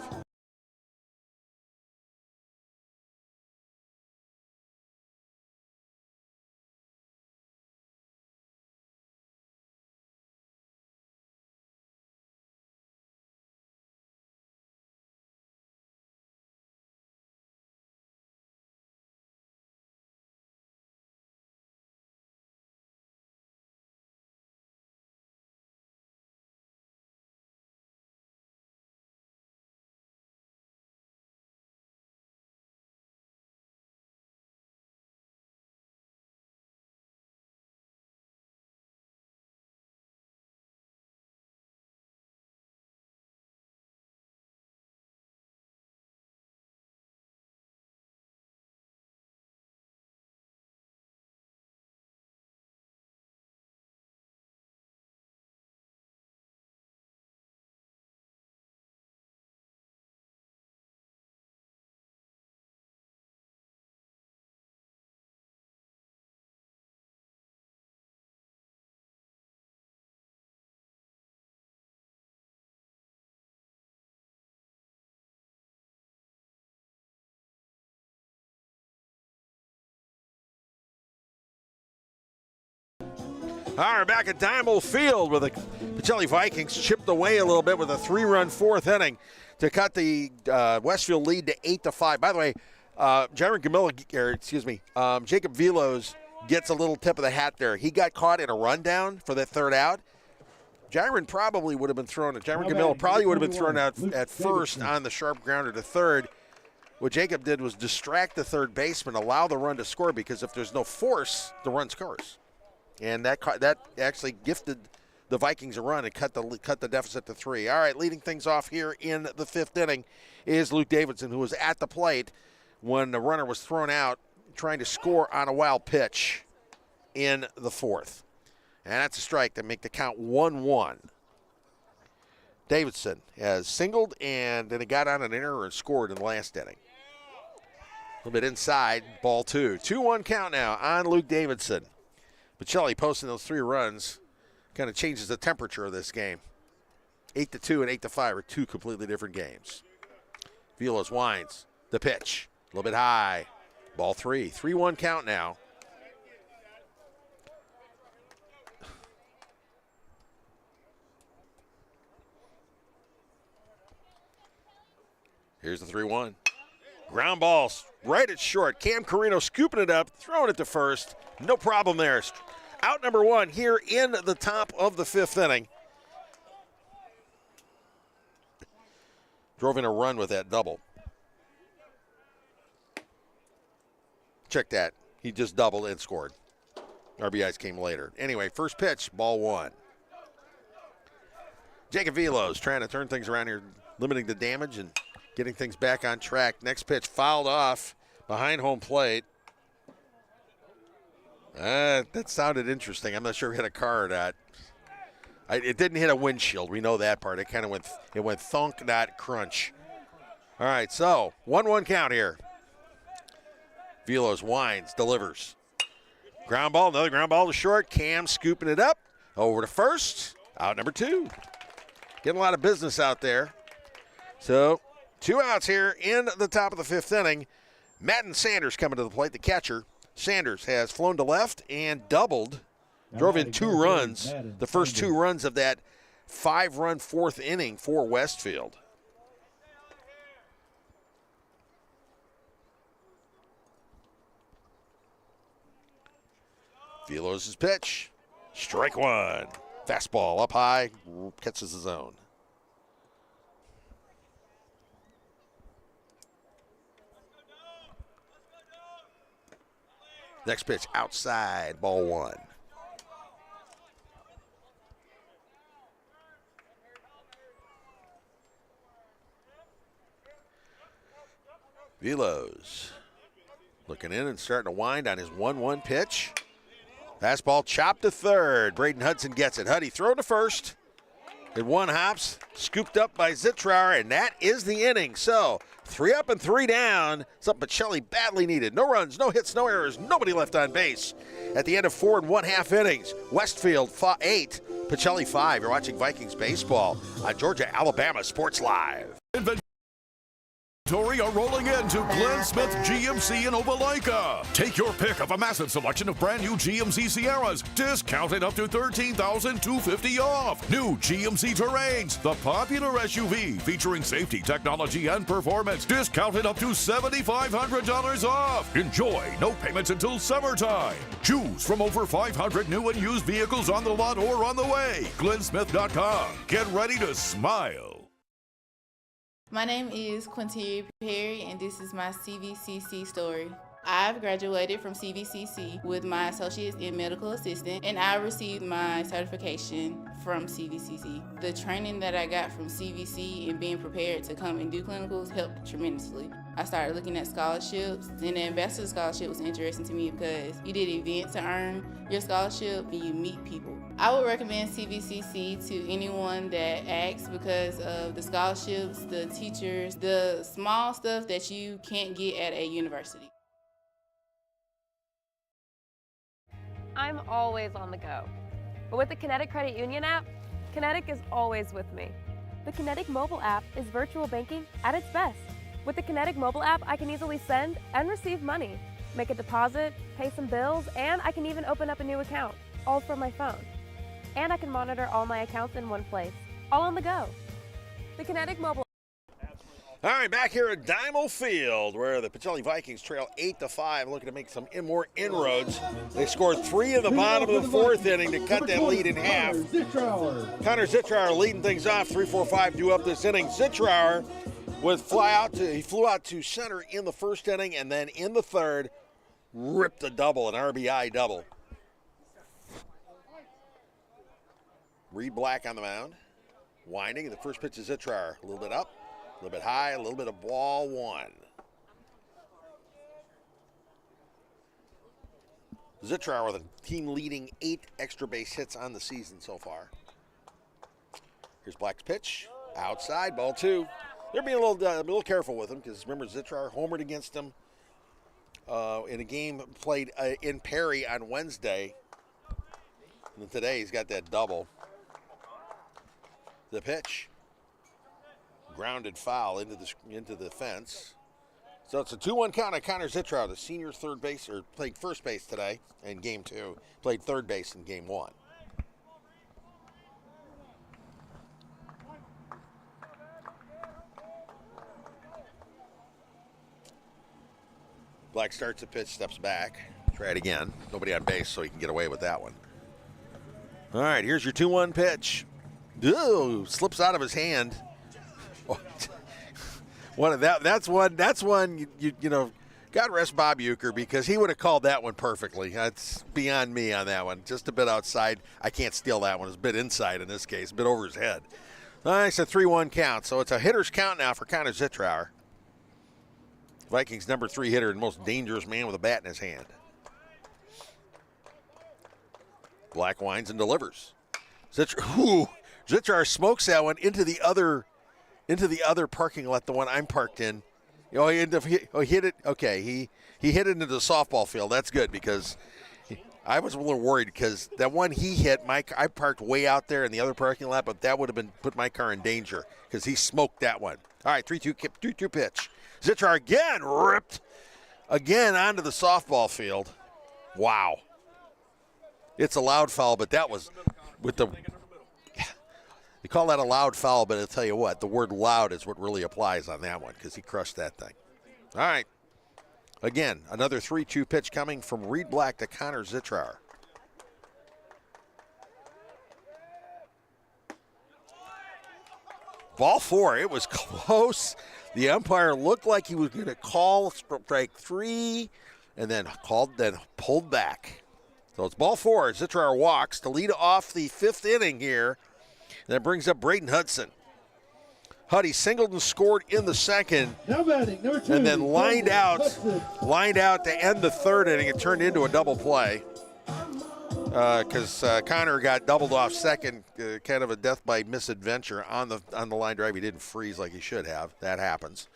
All right, back at Diamond Field with the Pachelli Vikings chipped away a little bit with a 3-run 4th inning to cut the Westfield lead to 8-5. By the way, Jaron Gamilla, Jacob Velos gets a little tip of the hat there. He got caught in a rundown for that third out. Jaron probably would have been thrown. Jaron Gamilla probably would have been thrown out at first on the sharp grounder to third. What Jacob did was distract the third baseman, allow the run to score, because if there's no force, the run scores. And that actually gifted the Vikings a run and cut the deficit to 3. All right, leading things off here in the 5th inning is Luke Davidson, who was at the plate when the runner was thrown out trying to score on a wild pitch in the 4th. And that's a strike to make the count 1-1. Davidson has singled, and then he got on an error and scored in the last inning. A little bit inside, ball 2. 2-1 count now on Luke Davidson. Pachelli posting those 3 runs kind of changes the temperature of this game. 8-2 and 8-5 are two completely different games. Vilos winds the pitch. A little bit high. Ball 3. 3-1 count now. Here's the 3-1. Ground ball right at short. Cam Carino scooping it up, throwing it to first. No problem there. Out number 1 here in the top of the 5th inning. Drove in a run with that double. Check that. He just doubled and scored. RBIs came later. Anyway, first pitch, ball 1. Jacob Vilos trying to turn things around here, limiting the damage and getting things back on track. Next pitch fouled off behind home plate. That sounded interesting. I'm not sure it hit a car or not. It didn't hit a windshield. We know that part. It kind of went thunk, not crunch. All right, so 1-1 count here. Vilos winds, delivers. Ground ball, another ground ball to short. Cam scooping it up. Over to first. Out number 2. Getting a lot of business out there. So 2 outs here in the top of the 5th inning. Madden Sanders coming to the plate, the catcher. Sanders has flown to left and doubled. Drove in 2 runs, the first 2 runs of that 5-run 4th inning for Westfield. Vilos' pitch. Strike 1. Fastball up high, catches the zone. Next pitch outside, ball 1. Vilos looking in and starting to wind on his 1-1 pitch. Fastball chopped to third. Braden Hudson gets it. Huddy throw to first. It 1 hops, scooped up by Zitrar, and that is the inning. So 3 up and 3 down. Something Pachelli badly needed. No runs, no hits, no errors, nobody left on base. At the end of 4 1/2 innings, Westfield 8, Pachelli 5. You're watching Vikings baseball on Georgia Alabama Sports Live. Are rolling into Glenn Smith GMC in Opelika. Take your pick of a massive selection of brand new GMC Sierras, discounted up to $13,250 off. New GMC Terrains, the popular SUV featuring safety, technology, and performance, discounted up to $7,500 off. Enjoy no payments until summertime. Choose from over 500 new and used vehicles on the lot or on the way. GlennSmith.com. Get ready to smile. My name is Quinteria Perry, and this is my CVCC story. I've graduated from CVCC with my associates in medical assistant, and I received my certification from CVCC. The training that I got from CVC and being prepared to come and do clinicals helped tremendously. I started looking at scholarships, and the ambassador scholarship was interesting to me because you did events to earn your scholarship and you meet people. I would recommend CVCC to anyone that asks because of the scholarships, the teachers, the small stuff that you can't get at a university. I'm always on the go. But with the Kinetic Credit Union app, Kinetic is always with me. The Kinetic mobile app is virtual banking at its best. With the Kinetic mobile app, I can easily send and receive money, make a deposit, pay some bills, and I can even open up a new account, all from my phone. And I can monitor all my accounts in one place, all on the go. The Kinetic mobile. All right, back here at Dymo Field, where the Pachelli Vikings trail 8-5, looking to make some more inroads. They scored 3 in the bottom of the 4th inning to cut that lead in half. Connor Zitrar leading things off, 3-4-5 due up this inning. Zitrar he flew out to center in the 1st inning, and then in the 3rd, ripped a double, an RBI double. Reed Black on the mound, winding. The first pitch is Zitrar, a little bit up. A little bit high, a little bit of ball 1. Zitrar with a team-leading 8 extra base hits on the season so far. Here's Black's pitch, outside, ball 2. They're being a little careful with him because remember Zitrar homered against him in a game played in Perry on Wednesday. And today he's got that double. The pitch. Grounded foul into the fence. So it's a 2-1 count on Connor Zitrar, the senior third base, or played first base today in game 2. Played third base in game 1. Black starts the pitch, steps back. Try it again. Nobody on base, so he can get away with that one. All right, here's your 2-1 pitch. Ooh, slips out of his hand. That's one. You know, God rest Bob Euchre, because he would have called that one perfectly. That's beyond me on that one. Just a bit outside. I can't steal that one. It's a bit inside in this case, a bit over his head. All right, it's a 3-1 count. So it's a hitter's count now for Connor Zitrar. Vikings number 3 hitter and most dangerous man with a bat in his hand. Black winds and delivers. Zitrar smokes that one into the other parking lot, the one I'm parked in. He hit it. Okay, he hit it into the softball field. That's good, because I was a little worried, because that one he hit, I parked way out there in the other parking lot, but that would have put my car in danger, because he smoked that one. All right, 3-2 pitch. Zitrar again ripped again onto the softball field. Wow. It's a loud foul, but that was with the. You call that a loud foul, but I'll tell you what, the word loud is what really applies on that one, because he crushed that thing. All right. Again, another 3-2 pitch coming from Reed Black to Connor Zitrar. Ball 4. It was close. The umpire looked like he was going to call strike 3, and then pulled back. So it's ball 4. Zitrar walks to lead off the 5th inning here. And that brings up Braden Hudson. Huddy singled and scored in the 2nd. Now batting, number 2. And then lined out to end the 3rd inning. It turned into a double play, because Connor got doubled off 2nd, kind of a death by misadventure on the line drive. He didn't freeze like he should have. That happens.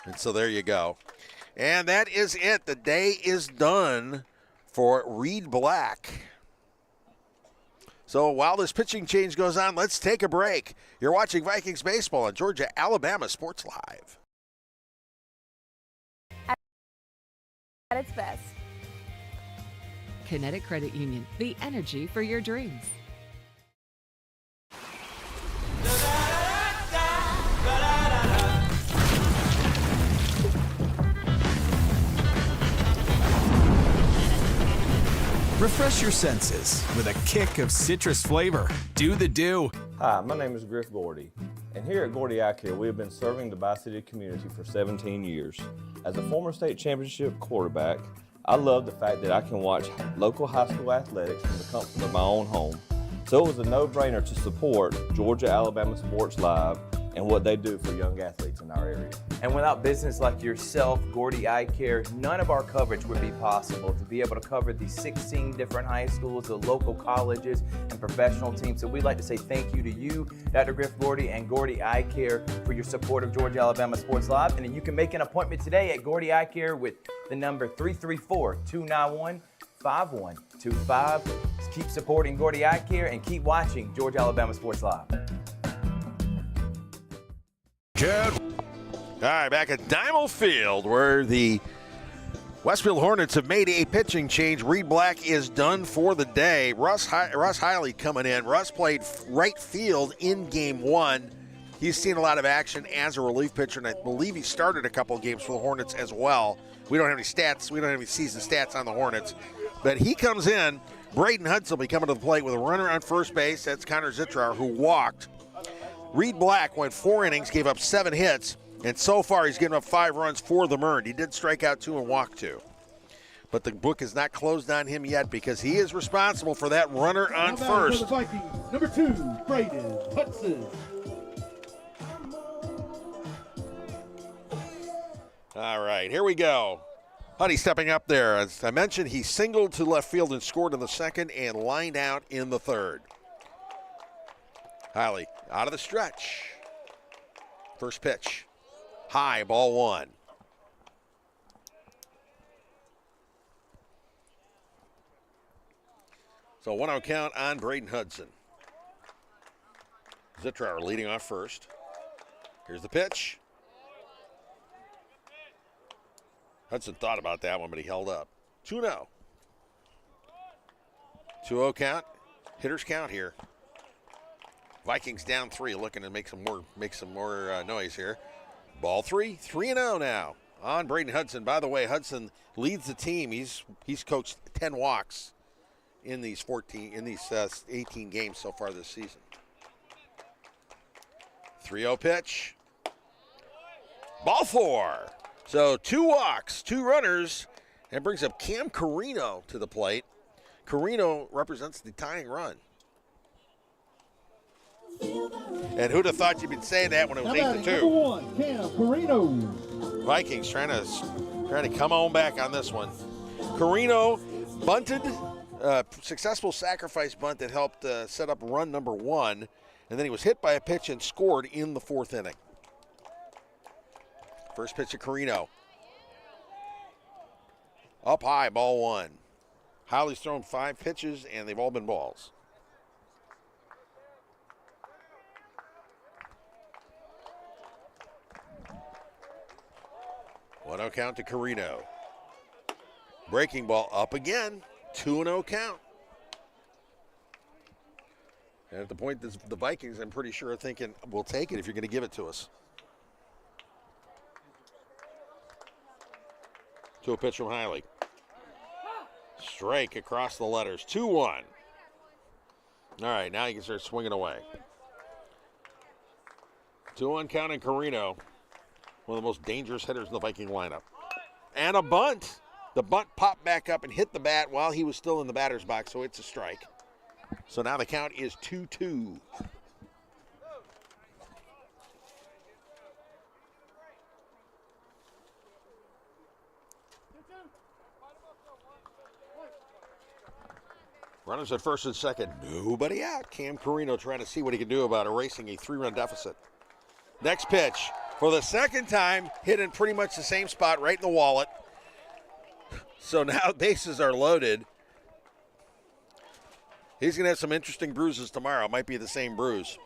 And so there you go. And that is it. The day is done for Reed Black. So while this pitching change goes on, let's take a break. You're watching Vikings baseball on Georgia Alabama Sports Live. At its best. Kinetic Credit Union, the energy for your dreams. Refresh your senses with a kick of citrus flavor. Do the do. Hi, my name is Griff Gordy, and here at Gordy Eye Care, we have been serving the Bi-City community for 17 years. As a former state championship quarterback, I love the fact that I can watch local high school athletics from the comfort of my own home. So it was a no-brainer to support Georgia Alabama Sports Live and what they do for young athletes in our area. And without business like yourself, Gordy Eye Care, none of our coverage would be possible. To be able to cover the 16 different high schools, the local colleges, and professional teams. So we'd like to say thank you to you, Dr. Griff Gordy, and Gordy Eye Care for your support of Georgia Alabama Sports Live. And then you can make an appointment today at Gordy Eye Care with the number 334-291-5125. Keep supporting Gordy Eye Care and keep watching Georgia Alabama Sports Live. All right, back at Diamond Field, where the Westfield Hornets have made a pitching change. Reed Black is done for the day. Russ Hiley coming in. Russ played right field in game 1. He's seen a lot of action as a relief pitcher, and I believe he started a couple of games for the Hornets as well. We don't have any stats. We don't have any season stats on the Hornets. But he comes in. Braden Hudson will be coming to the plate with a runner on first base. That's Connor Zitrar, who walked. Reed Black went 4 innings, gave up 7 hits. And so far, he's given up 5 runs for them earned. He did strike out 2 and walk 2. But the book is not closed on him yet, because he is responsible for that runner on first. For the Vikings, number 2, Braden Hudson. All right, here we go. Huddy stepping up there. As I mentioned, he singled to left field and scored in the 2nd and lined out in the 3rd. Hiley out of the stretch. First pitch. High, ball 1. So 1-0 count on Braden Hudson. Zitrar leading off first. Here's the pitch. Hudson thought about that one, but he held up. 2-0. 2-0 count. Hitters count here. Vikings down 3, looking to make some more noise here. Ball 3, 3-0 now on Braden Hudson. By the way, Hudson leads the team. He's coached 10 walks in these 18 games so far this season. 3-0 pitch. Ball 4. So 2 walks, 2 runners, and brings up Cam Carino to the plate. Carino represents the tying run. And who'd have thought you'd been saying that when it was 8-2? Number 1, Cam Carino. Vikings trying to come on back on this one. Carino bunted, successful sacrifice bunt that helped set up run number 1, and then he was hit by a pitch and scored in the 4th inning. First pitch of Carino. Up high, ball 1. Holly's thrown 5 pitches, and they've all been balls. One 1-0 count to Carino. Breaking ball up again. 2-0 count. And at the point, the Vikings, I'm pretty sure, are thinking, we'll take it if you're going to give it to us. To a pitch from Hiley. Strike across the letters. 2-1. All right, now you can start swinging away. 2-1 count on Carino. One of the most dangerous hitters in the Viking lineup. And a bunt. The bunt popped back up and hit the bat while he was still in the batter's box, so it's a strike. So now the count is 2-2. Runners at first and second. Nobody out. Cam Carino trying to see what he can do about erasing a 3-run deficit. Next pitch. For the second time, hit in pretty much the same spot, right in the wallet. So now bases are loaded. He's going to have some interesting bruises tomorrow. It might be the same bruise.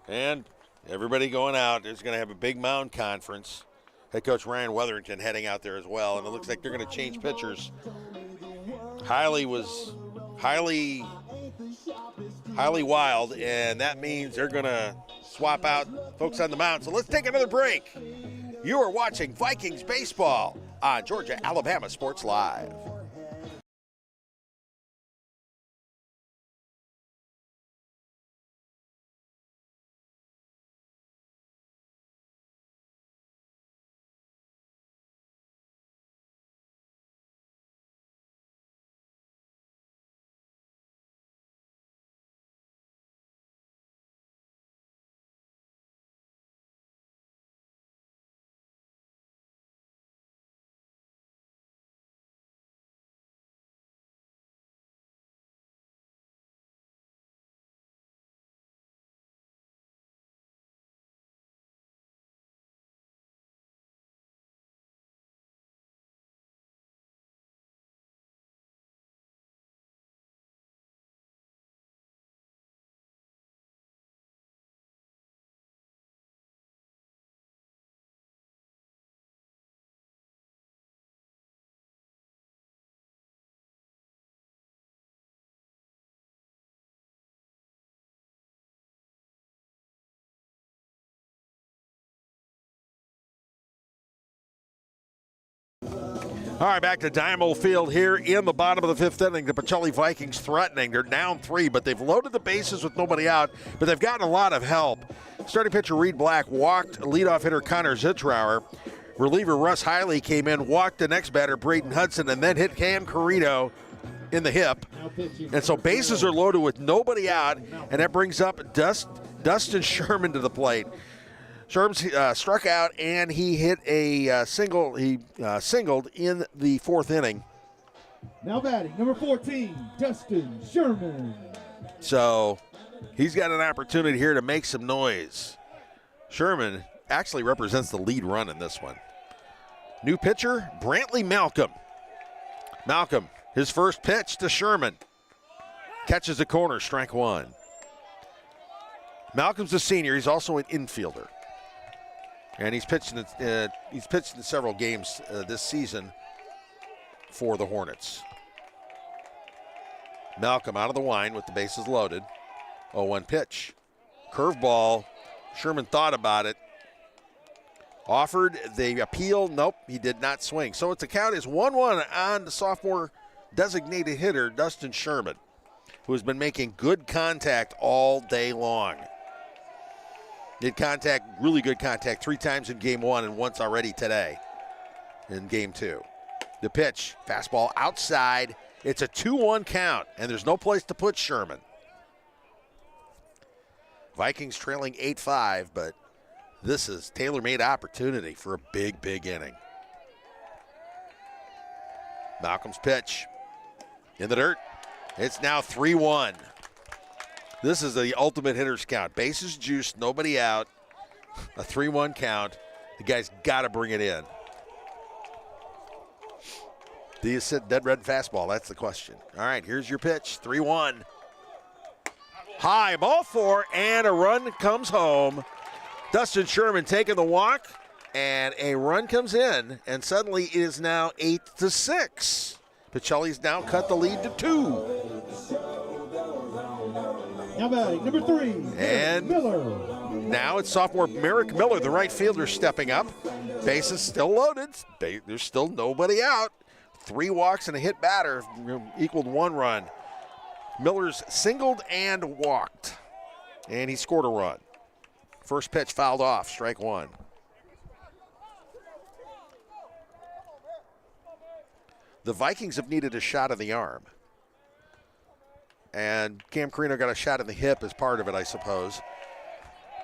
And everybody going out. There's going to have a big mound conference. Head coach Ryan Weatherington heading out there as well. And it looks like they're going to change pitchers. Hiley was highly wild, and that means they're going to swap out folks on the mound. So let's take another break. You are watching Vikings baseball on Georgia Alabama Sports Live. All right, back to Dynamo Field here in the bottom of the 5th inning. The Pachelli Vikings threatening. They're down 3, but they've loaded the bases with nobody out, but they've gotten a lot of help. Starting pitcher Reed Black walked leadoff hitter Connor Zitrar. Reliever Russ Hiley came in, walked the next batter, Braden Hudson, and then hit Cam Carino in the hip. And so bases are loaded with nobody out, and that brings up Dustin Sherman to the plate. Sherman struck out, and he hit a single. He singled in the 4th inning. Now batting, number 14, Dustin Sherman. So he's got an opportunity here to make some noise. Sherman actually represents the lead run in this one. New pitcher, Brantley Malcolm. Malcolm, his first pitch to Sherman. Catches the corner, strike one. Malcolm's a senior. He's also an infielder. And he's pitched in several games this season for the Hornets. Malcolm out of the line with the bases loaded. 0-1 pitch. Curveball. Sherman thought about it. Offered the appeal. Nope, he did not swing. So it's the count is 1-1 on the sophomore designated hitter, Dustin Sherman, who has been making good contact all day long. Did contact, really good contact, 3 times in game 1 and once already today in game 2. The pitch, fastball outside. It's a 2-1 count, and there's no place to put Sherman. Vikings trailing 8-5, but this is tailor-made opportunity for a big, big inning. Malcolm's pitch in the dirt. It's now 3-1. This is the ultimate hitter's count. Bases juiced, nobody out. A 3-1 count. The guy's got to bring it in. Do you sit dead red fastball? That's the question. All right, here's your pitch. 3-1. High, ball 4, and a run comes home. Dustin Sherman taking the walk, and a run comes in, and suddenly it is now 8-6. Pachelli's now cut the lead to 2. Now batting, number 3, and Miller. Now it's sophomore Merrick Miller, the right fielder, stepping up. Bases still loaded. There's still nobody out. 3 walks and a hit batter equaled 1 run. Miller's singled and walked, and he scored a run. First pitch fouled off, strike 1. The Vikings have needed a shot in the arm. And Cam Carino got a shot in the hip as part of it, I suppose.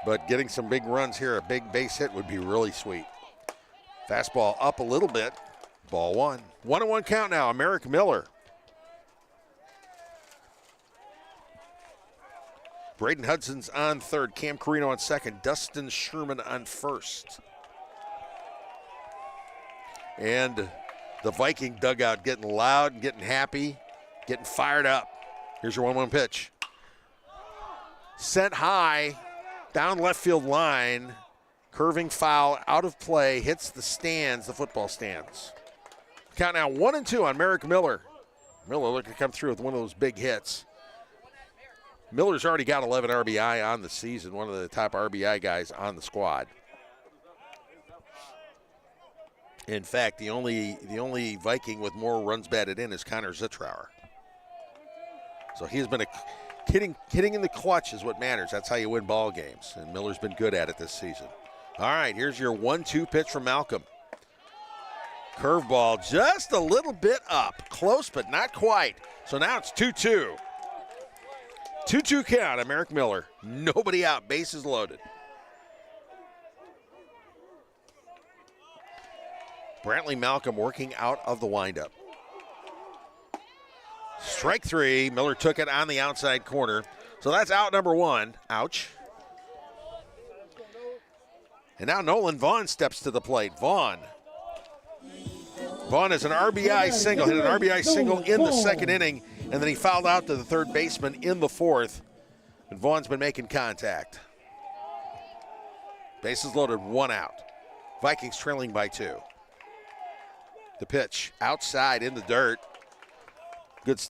But getting some big runs here, a big base hit would be really sweet. Fastball up a little bit, ball 1. 1-1 count now, Merrick Miller. Braden Hudson's on third, Cam Carino on second, Dustin Sherman on first. And the Viking dugout getting loud and getting happy, getting fired up. Here's your 1-1 pitch. Sent high, down left field line, curving foul, out of play, hits the stands, the football stands. Count now 1-2 on Merrick Miller. Miller looking to come through with one of those big hits. Miller's already got 11 RBI on the season, one of the top RBI guys on the squad. In fact, the only Viking with more runs batted in is Connor Zitrar. So he's been hitting in the clutch is what matters. That's how you win ball games, and Miller's been good at it this season. All right, here's your 1-2 pitch from Malcolm. Curveball just a little bit up, close but not quite. So now it's 2-2. 2-2 count on Merrick Miller. Nobody out, bases loaded. Brantley Malcolm working out of the windup. Strike 3. Miller took it on the outside corner. So that's out number 1. Ouch. And now Nolan Vaughn steps to the plate. Vaughn has an RBI single. Hit an RBI single in the second inning, and then he fouled out to the third baseman in the 4th. And Vaughn's been making contact. Bases loaded, 1 out. Vikings trailing by 2. The pitch outside in the dirt. Good